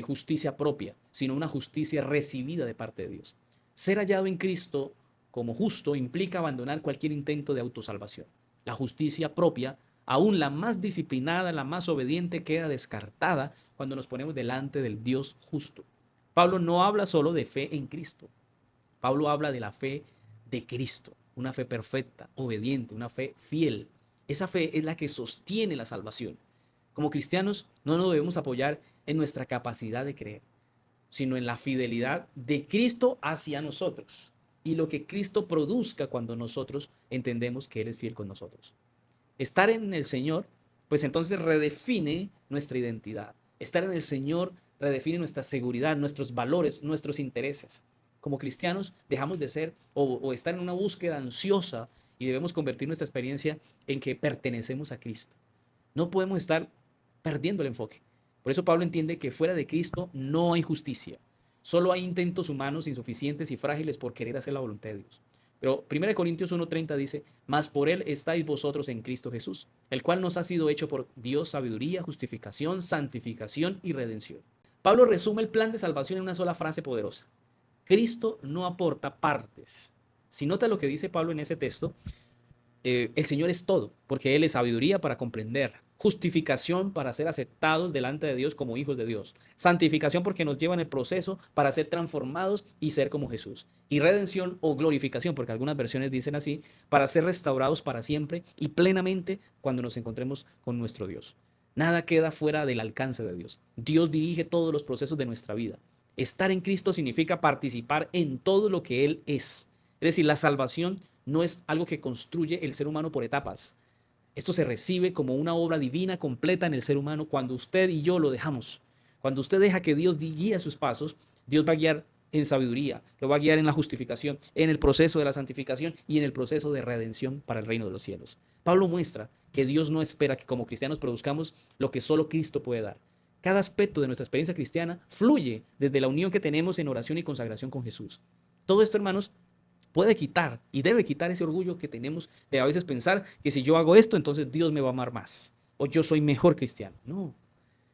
justicia propia, sino una justicia recibida de parte de Dios. Ser hallado en Cristo como justo implica abandonar cualquier intento de autosalvación. La justicia propia, aún la más disciplinada, la más obediente, queda descartada cuando nos ponemos delante del Dios justo. Pablo no habla solo de fe en Cristo. Pablo habla de la fe de Cristo, una fe perfecta, obediente, una fe fiel. Esa fe es la que sostiene la salvación. Como cristianos no nos debemos apoyar en nuestra capacidad de creer, sino en la fidelidad de Cristo hacia nosotros y lo que Cristo produzca cuando nosotros entendemos que Él es fiel con nosotros. Estar en el Señor, pues entonces redefine nuestra identidad. Estar en el Señor redefine nuestra seguridad, nuestros valores, nuestros intereses. Como cristianos dejamos de ser o estar en una búsqueda ansiosa y debemos convertir nuestra experiencia en que pertenecemos a Cristo. No podemos estar perdiendo el enfoque. Por eso Pablo entiende que fuera de Cristo no hay justicia. Solo hay intentos humanos insuficientes y frágiles por querer hacer la voluntad de Dios. Pero 1 Corintios 1:30 dice, mas por él estáis vosotros en Cristo Jesús, el cual nos ha sido hecho por Dios sabiduría, justificación, santificación y redención. Pablo resume el plan de salvación en una sola frase poderosa. Cristo no aporta partes. Si nota lo que dice Pablo en ese texto, el Señor es todo, porque Él es sabiduría para comprender, justificación para ser aceptados delante de Dios como hijos de Dios, santificación porque nos lleva en el proceso para ser transformados y ser como Jesús, y redención o glorificación, porque algunas versiones dicen así, para ser restaurados para siempre y plenamente cuando nos encontremos con nuestro Dios. Nada queda fuera del alcance de Dios. Dios dirige todos los procesos de nuestra vida. Estar en Cristo significa participar en todo lo que Él es. Es decir, la salvación no es algo que construye el ser humano por etapas. Esto se recibe como una obra divina completa en el ser humano cuando usted y yo lo dejamos. Cuando usted deja que Dios guíe sus pasos, Dios va a guiar en sabiduría, lo va a guiar en la justificación, en el proceso de la santificación y en el proceso de redención para el reino de los cielos. Pablo muestra que Dios no espera que como cristianos produzcamos lo que solo Cristo puede dar. Cada aspecto de nuestra experiencia cristiana fluye desde la unión que tenemos en oración y consagración con Jesús. Todo esto, hermanos, puede quitar y debe quitar ese orgullo que tenemos de a veces pensar que si yo hago esto, entonces Dios me va a amar más o yo soy mejor cristiano. No,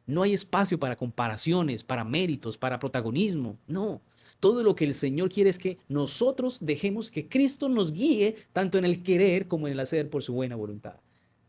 no hay espacio para comparaciones, para méritos, para protagonismo. No, todo lo que el Señor quiere es que nosotros dejemos que Cristo nos guíe tanto en el querer como en el hacer por su buena voluntad.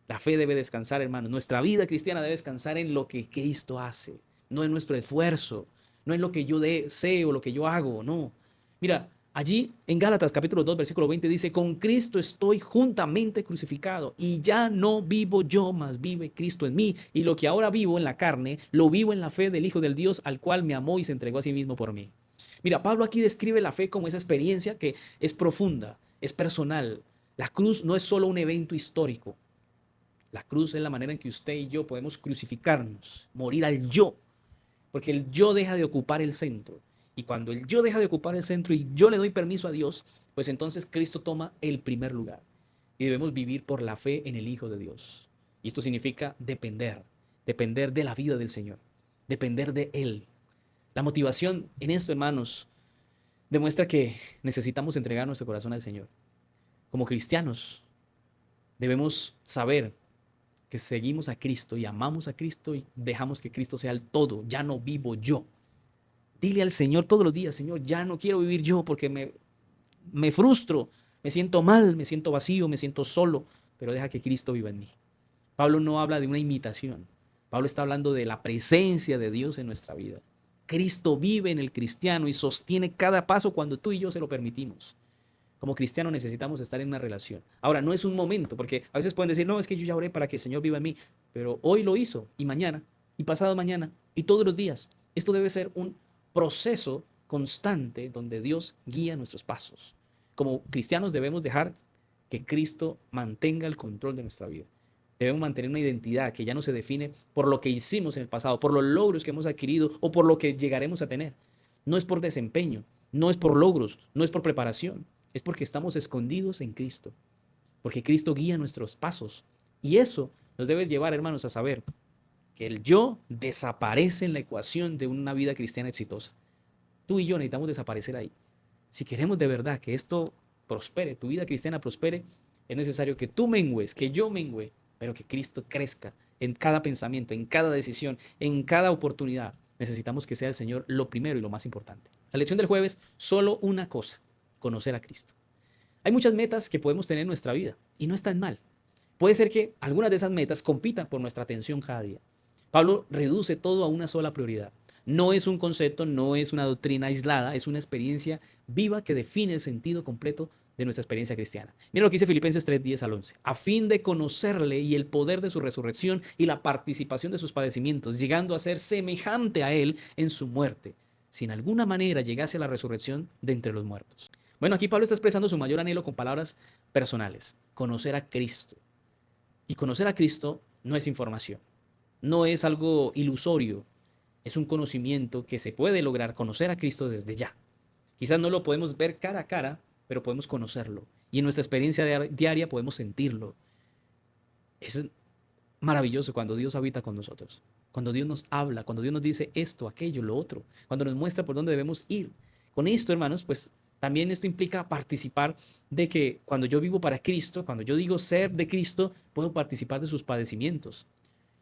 La fe debe descansar, hermanos. Nuestra vida cristiana debe descansar en lo que Cristo hace, no en nuestro esfuerzo, no en lo que yo sé o lo que yo hago, no. Mira, allí en Gálatas capítulo 2 versículo 20 dice, con Cristo estoy juntamente crucificado y ya no vivo yo, mas vive Cristo en mí. Y lo que ahora vivo en la carne, lo vivo en la fe del Hijo del Dios, al cual me amó y se entregó a sí mismo por mí. Mira, Pablo aquí describe la fe como esa experiencia que es profunda, es personal. La cruz no es solo un evento histórico. La cruz es la manera en que usted y yo podemos crucificarnos, morir al yo, porque el yo deja de ocupar el centro. Y cuando el yo deja de ocupar el centro y yo le doy permiso a Dios, pues entonces Cristo toma el primer lugar. Y debemos vivir por la fe en el Hijo de Dios. Y esto significa depender de la vida del Señor, depender de Él. La motivación en esto, hermanos, demuestra que necesitamos entregar nuestro corazón al Señor. Como cristianos, debemos saber que seguimos a Cristo y amamos a Cristo y dejamos que Cristo sea el todo. Ya no vivo yo. Dile al Señor todos los días, Señor, ya no quiero vivir yo porque me frustro, me siento mal, me siento vacío, me siento solo, pero deja que Cristo viva en mí. Pablo no habla de una imitación, Pablo está hablando de la presencia de Dios en nuestra vida. Cristo vive en el cristiano y sostiene cada paso cuando tú y yo se lo permitimos. Como cristianos necesitamos estar en una relación. Ahora, no es un momento, porque a veces pueden decir, no, es que yo ya oré para que el Señor viva en mí, pero hoy lo hizo, y mañana, y pasado mañana, y todos los días. Esto debe ser un proceso constante donde Dios guía nuestros pasos. Como cristianos debemos dejar que Cristo mantenga el control de nuestra vida. Debemos mantener una identidad que ya no se define por lo que hicimos en el pasado, por los logros que hemos adquirido o por lo que llegaremos a tener. No es por desempeño, no es por logros, no es por preparación. Es porque estamos escondidos en Cristo, porque Cristo guía nuestros pasos. Y eso nos debe llevar, hermanos, a saber que el yo desaparece en la ecuación de una vida cristiana exitosa. Tú y yo necesitamos desaparecer ahí. Si queremos de verdad que esto prospere, tu vida cristiana prospere, es necesario que tú mengues, que yo mengue, pero que Cristo crezca en cada pensamiento, en cada decisión, en cada oportunidad. Necesitamos que sea el Señor lo primero y lo más importante. La lección del jueves, solo una cosa: conocer a Cristo. Hay muchas metas que podemos tener en nuestra vida y no están mal. Puede ser que algunas de esas metas compitan por nuestra atención cada día. Pablo reduce todo a una sola prioridad. No es un concepto, no es una doctrina aislada, es una experiencia viva que define el sentido completo de nuestra experiencia cristiana. Mira lo que dice Filipenses 3:10 al 11. A fin de conocerle y el poder de su resurrección y la participación de sus padecimientos, llegando a ser semejante a él en su muerte, si en alguna manera llegase a la resurrección de entre los muertos. Bueno, aquí Pablo está expresando su mayor anhelo con palabras personales: conocer a Cristo. Y conocer a Cristo no es información, no es algo ilusorio, es un conocimiento que se puede lograr conocer a Cristo desde ya. Quizás no lo podemos ver cara a cara, pero podemos conocerlo. Y en nuestra experiencia diaria podemos sentirlo. Es maravilloso cuando Dios habita con nosotros, cuando Dios nos habla, cuando Dios nos dice esto, aquello, lo otro, cuando nos muestra por dónde debemos ir. Con esto, hermanos, pues también esto implica participar de que cuando yo vivo para Cristo, cuando yo digo ser de Cristo, puedo participar de sus padecimientos.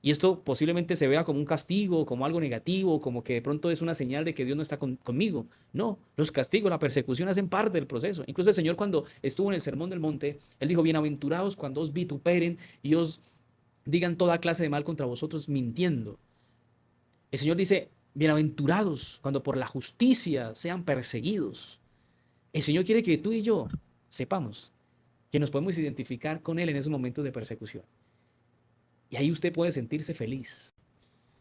Y esto posiblemente se vea como un castigo, como algo negativo, como que de pronto es una señal de que Dios no está conmigo. No, los castigos, la persecución hacen parte del proceso. Incluso el Señor, cuando estuvo en el Sermón del Monte, Él dijo: bienaventurados cuando os vituperen y os digan toda clase de mal contra vosotros mintiendo. El Señor dice: bienaventurados cuando por la justicia sean perseguidos. El Señor quiere que tú y yo sepamos que nos podemos identificar con Él en esos momentos de persecución. Y ahí usted puede sentirse feliz.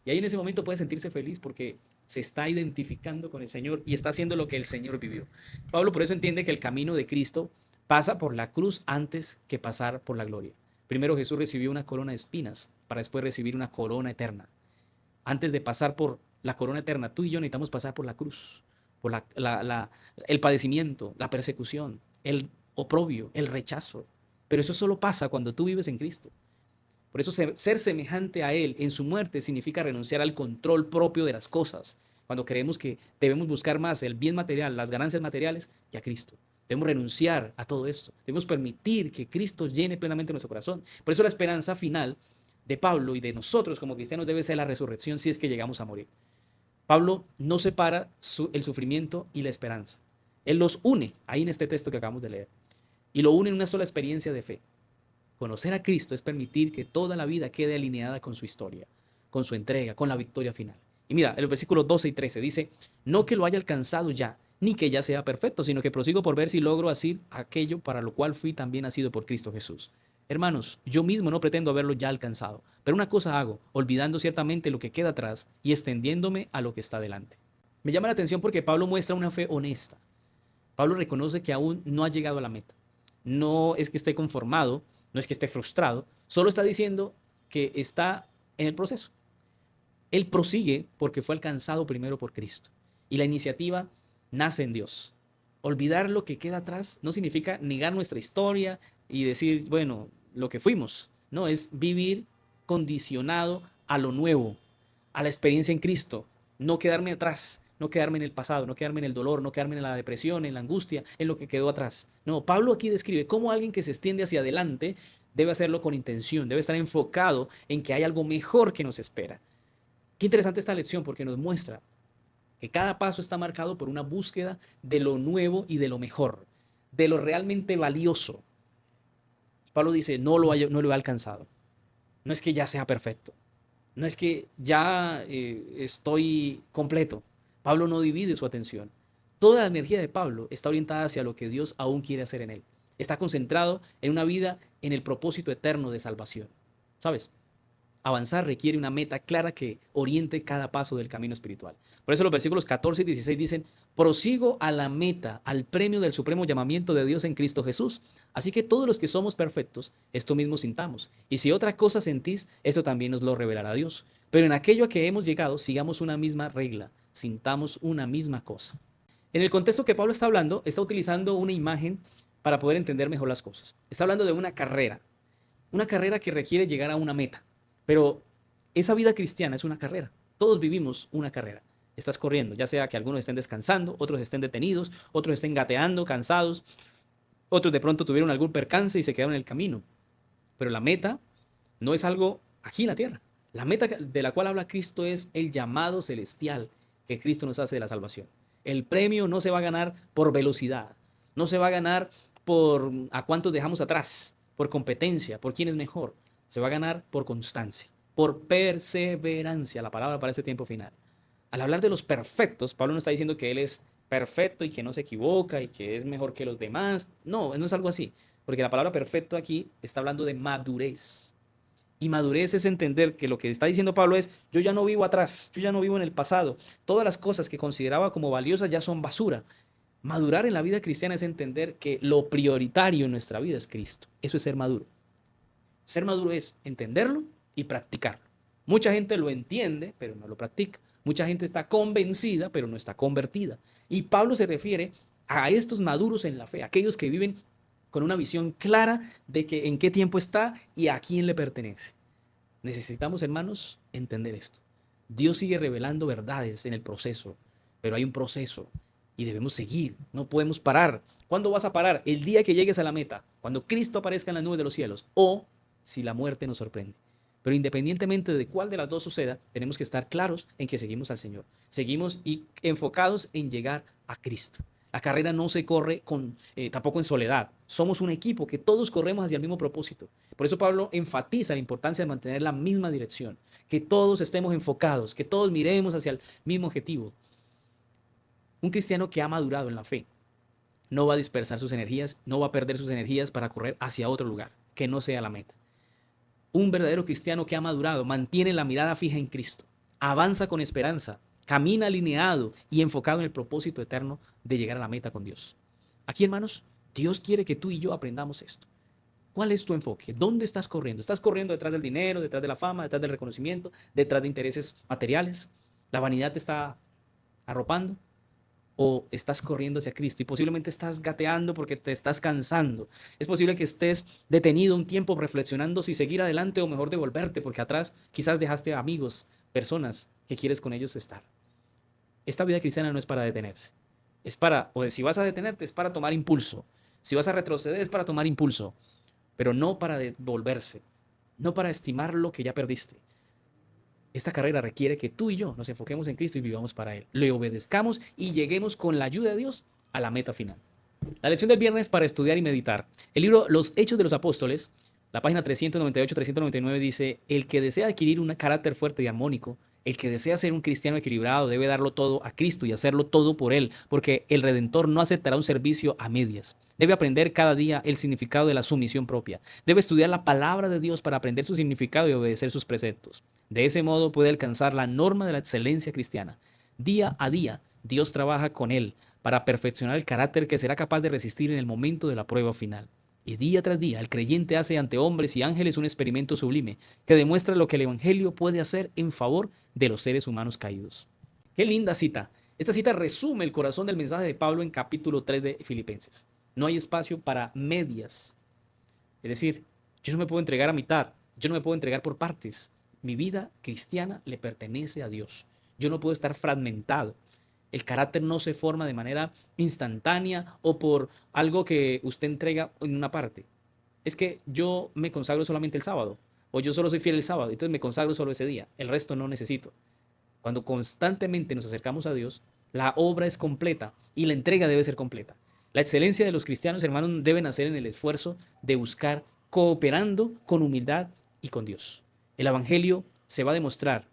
Y ahí en ese momento puede sentirse feliz porque se está identificando con el Señor y está haciendo lo que el Señor vivió. Pablo por eso entiende que el camino de Cristo pasa por la cruz antes que pasar por la gloria. Primero Jesús recibió una corona de espinas para después recibir una corona eterna. Antes de pasar por la corona eterna, tú y yo necesitamos pasar por la cruz, por el padecimiento, la persecución, el oprobio, el rechazo. Pero eso solo pasa cuando tú vives en Cristo. Por eso ser semejante a Él en su muerte significa renunciar al control propio de las cosas. Cuando creemos que debemos buscar más el bien material, las ganancias materiales, que a Cristo. Debemos renunciar a todo esto. Debemos permitir que Cristo llene plenamente nuestro corazón. Por eso la esperanza final de Pablo y de nosotros como cristianos debe ser la resurrección si es que llegamos a morir. Pablo no separa el sufrimiento y la esperanza. Él los une ahí en este texto que acabamos de leer. Y lo une en una sola experiencia de fe. Conocer a Cristo es permitir que toda la vida quede alineada con su historia, con su entrega, con la victoria final. Y mira, el versículo 12 y 13 dice: no que lo haya alcanzado ya, ni que ya sea perfecto, sino que prosigo por ver si logro asir aquello para lo cual fui también nacido por Cristo Jesús. Hermanos, yo mismo no pretendo haberlo ya alcanzado, pero una cosa hago, olvidando ciertamente lo que queda atrás y extendiéndome a lo que está delante. Me llama la atención porque Pablo muestra una fe honesta. Pablo reconoce que aún no ha llegado a la meta. No es que esté conformado, no es que esté frustrado, solo está diciendo que está en el proceso. Él prosigue porque fue alcanzado primero por Cristo. Y la iniciativa nace en Dios. Olvidar lo que queda atrás no significa negar nuestra historia y decir, bueno, lo que fuimos. No, es vivir condicionado a lo nuevo, a la experiencia en Cristo. No quedarme atrás, no quedarme en el pasado, no quedarme en el dolor, no quedarme en la depresión, en la angustia, en lo que quedó atrás. No, Pablo aquí describe cómo alguien que se extiende hacia adelante debe hacerlo con intención, debe estar enfocado en que hay algo mejor que nos espera. Qué interesante esta lección porque nos muestra que cada paso está marcado por una búsqueda de lo nuevo y de lo mejor, de lo realmente valioso. Pablo dice: no lo he alcanzado. No es que ya sea perfecto. No es que ya estoy completo. Pablo no divide su atención. Toda la energía de Pablo está orientada hacia lo que Dios aún quiere hacer en él. Está concentrado en una vida en el propósito eterno de salvación. ¿Sabes? Avanzar requiere una meta clara que oriente cada paso del camino espiritual. Por eso los versículos 14 y 16 dicen, prosigo a la meta, al premio del supremo llamamiento de Dios en Cristo Jesús. Así que todos los que somos perfectos, esto mismo sintamos. Y si otra cosa sentís, esto también nos lo revelará Dios. Pero en aquello a que hemos llegado, sigamos una misma regla, sintamos una misma cosa. En el contexto que Pablo está hablando, está utilizando una imagen para poder entender mejor las cosas. Está hablando de una carrera que requiere llegar a una meta. Pero esa vida cristiana es una carrera. Todos vivimos una carrera. Estás corriendo, ya sea que algunos estén descansando, otros estén detenidos, otros estén gateando, cansados, otros de pronto tuvieron algún percance y se quedaron en el camino. Pero la meta no es algo aquí en la tierra. La meta de la cual habla Cristo es el llamado celestial que Cristo nos hace de la salvación. El premio no se va a ganar por velocidad, no se va a ganar por a cuántos dejamos atrás, por competencia, por quién es mejor. Se va a ganar por constancia, por perseverancia, la palabra para ese tiempo final. Al hablar de los perfectos, Pablo no está diciendo que él es perfecto y que no se equivoca y que es mejor que los demás. No, no es algo así, porque la palabra perfecto aquí está hablando de madurez. Y madurez es entender que lo que está diciendo Pablo es, yo ya no vivo atrás, yo ya no vivo en el pasado. Todas las cosas que consideraba como valiosas ya son basura. Madurar en la vida cristiana es entender que lo prioritario en nuestra vida es Cristo. Eso es ser maduro. Ser maduro es entenderlo y practicarlo. Mucha gente lo entiende, pero no lo practica. Mucha gente está convencida, pero no está convertida. Y Pablo se refiere a estos maduros en la fe, aquellos que viven con una visión clara de que en qué tiempo está y a quién le pertenece. Necesitamos, hermanos, entender esto. Dios sigue revelando verdades en el proceso, pero hay un proceso y debemos seguir, no podemos parar. ¿Cuándo vas a parar? El día que llegues a la meta, cuando Cristo aparezca en las nubes de los cielos, o si la muerte nos sorprende. Pero independientemente de cuál de las dos suceda, tenemos que estar claros en que seguimos al Señor. Seguimos y enfocados en llegar a Cristo. La carrera no se corre tampoco en soledad. Somos un equipo que todos corremos hacia el mismo propósito. Por eso Pablo enfatiza la importancia de mantener la misma dirección, que todos estemos enfocados, que todos miremos hacia el mismo objetivo. Un cristiano que ha madurado en la fe no va a dispersar sus energías, no va a perder sus energías para correr hacia otro lugar, que no sea la meta. Un verdadero cristiano que ha madurado mantiene la mirada fija en Cristo, avanza con esperanza, camina alineado y enfocado en el propósito eterno de llegar a la meta con Dios. Aquí, hermanos, Dios quiere que tú y yo aprendamos esto. ¿Cuál es tu enfoque? ¿Dónde estás corriendo? ¿Estás corriendo detrás del dinero, detrás de la fama, detrás del reconocimiento, detrás de intereses materiales? ¿La vanidad te está arropando? ¿O estás corriendo hacia Cristo y posiblemente estás gateando porque te estás cansando? Es posible que estés detenido un tiempo reflexionando si seguir adelante o mejor devolverte porque atrás quizás dejaste amigos, personas que quieres con ellos estar. Esta vida cristiana no es para detenerse. Es para, o si vas a detenerte, es para tomar impulso. Si vas a retroceder, es para tomar impulso, pero no para devolverse, no para estimar lo que ya perdiste. Esta carrera requiere que tú y yo nos enfoquemos en Cristo y vivamos para Él. Le obedezcamos y lleguemos con la ayuda de Dios a la meta final. La lección del viernes para estudiar y meditar. El libro Los Hechos de los Apóstoles, la página 398-399 dice, el que desea adquirir un carácter fuerte y armónico, el que desea ser un cristiano equilibrado debe darlo todo a Cristo y hacerlo todo por Él, porque el Redentor no aceptará un servicio a medias. Debe aprender cada día el significado de la sumisión propia. Debe estudiar la palabra de Dios para aprender su significado y obedecer sus preceptos. De ese modo puede alcanzar la norma de la excelencia cristiana. Día a día, Dios trabaja con él para perfeccionar el carácter que será capaz de resistir en el momento de la prueba final. Y día tras día, el creyente hace ante hombres y ángeles un experimento sublime que demuestra lo que el Evangelio puede hacer en favor de los seres humanos caídos. Qué linda cita. Esta cita resume el corazón del mensaje de Pablo en capítulo 3 de Filipenses. No hay espacio para medias. Es decir, yo no me puedo entregar a mitad, yo no me puedo entregar por partes. Mi vida cristiana le pertenece a Dios. Yo no puedo estar fragmentado. El carácter no se forma de manera instantánea o por algo que usted entrega en una parte. Es que yo me consagro solamente el sábado, o yo solo soy fiel el sábado, entonces me consagro solo ese día, el resto no necesito. Cuando constantemente nos acercamos a Dios, la obra es completa y la entrega debe ser completa. La excelencia de los cristianos, hermanos, debe nacer en el esfuerzo de buscar cooperando con humildad y con Dios. El Evangelio se va a demostrar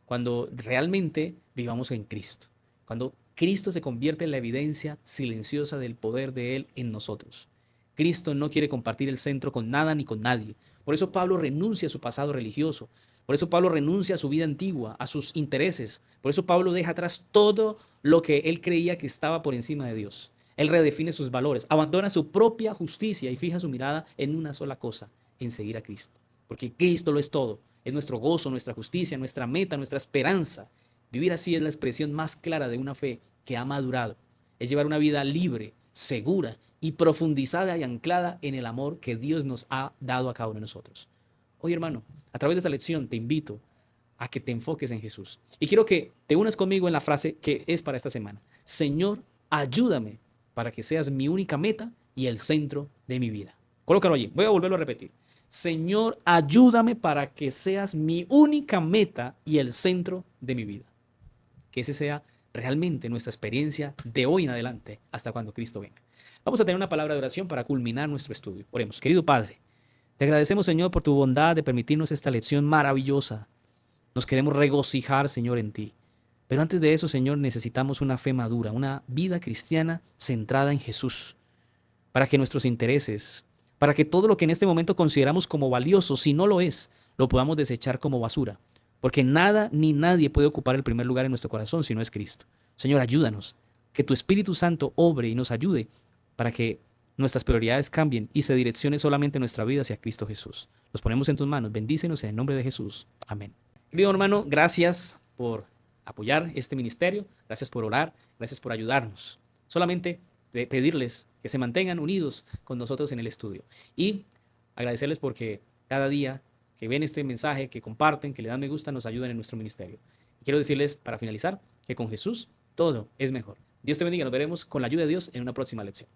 cuando realmente vivamos en Cristo, cuando Cristo se convierte en la evidencia silenciosa del poder de Él en nosotros. Cristo no quiere compartir el centro con nada ni con nadie. Por eso Pablo renuncia a su pasado religioso. Por eso Pablo renuncia a su vida antigua, a sus intereses. Por eso Pablo deja atrás todo lo que él creía que estaba por encima de Dios. Él redefine sus valores, abandona su propia justicia y fija su mirada en una sola cosa, en seguir a Cristo. Porque Cristo lo es todo. Es nuestro gozo, nuestra justicia, nuestra meta, nuestra esperanza. Vivir así es la expresión más clara de una fe que ha madurado. Es llevar una vida libre, segura y profundizada y anclada en el amor que Dios nos ha dado a cada uno de nosotros. Hoy, hermano, a través de esta lección te invito a que te enfoques en Jesús. Y quiero que te unas conmigo en la frase que es para esta semana. Señor, ayúdame para que seas mi única meta y el centro de mi vida. Colócalo allí. Voy a volverlo a repetir. Señor, ayúdame para que seas mi única meta y el centro de mi vida. Que ese sea realmente nuestra experiencia de hoy en adelante hasta cuando Cristo venga. Vamos a tener una palabra de oración para culminar nuestro estudio. Oremos. Querido Padre, te agradecemos, Señor, por tu bondad de permitirnos esta lección maravillosa. Nos queremos regocijar, Señor, en ti. Pero antes de eso, Señor, necesitamos una fe madura, una vida cristiana centrada en Jesús, para que nuestros intereses, para que todo lo que en este momento consideramos como valioso, si no lo es, lo podamos desechar como basura. Porque nada ni nadie puede ocupar el primer lugar en nuestro corazón si no es Cristo. Señor, ayúdanos, que tu Espíritu Santo obre y nos ayude para que nuestras prioridades cambien y se direccione solamente nuestra vida hacia Cristo Jesús. Los ponemos en tus manos. Bendícenos en el nombre de Jesús. Amén. Querido hermano, gracias por apoyar este ministerio. Gracias por orar. Gracias por ayudarnos. Solamente pedirles que se mantengan unidos con nosotros en el estudio. Y agradecerles porque cada día que ven este mensaje, que comparten, que le dan me gusta, nos ayudan en nuestro ministerio. Y quiero decirles, para finalizar, que con Jesús todo es mejor. Dios te bendiga. Nos veremos con la ayuda de Dios en una próxima lección.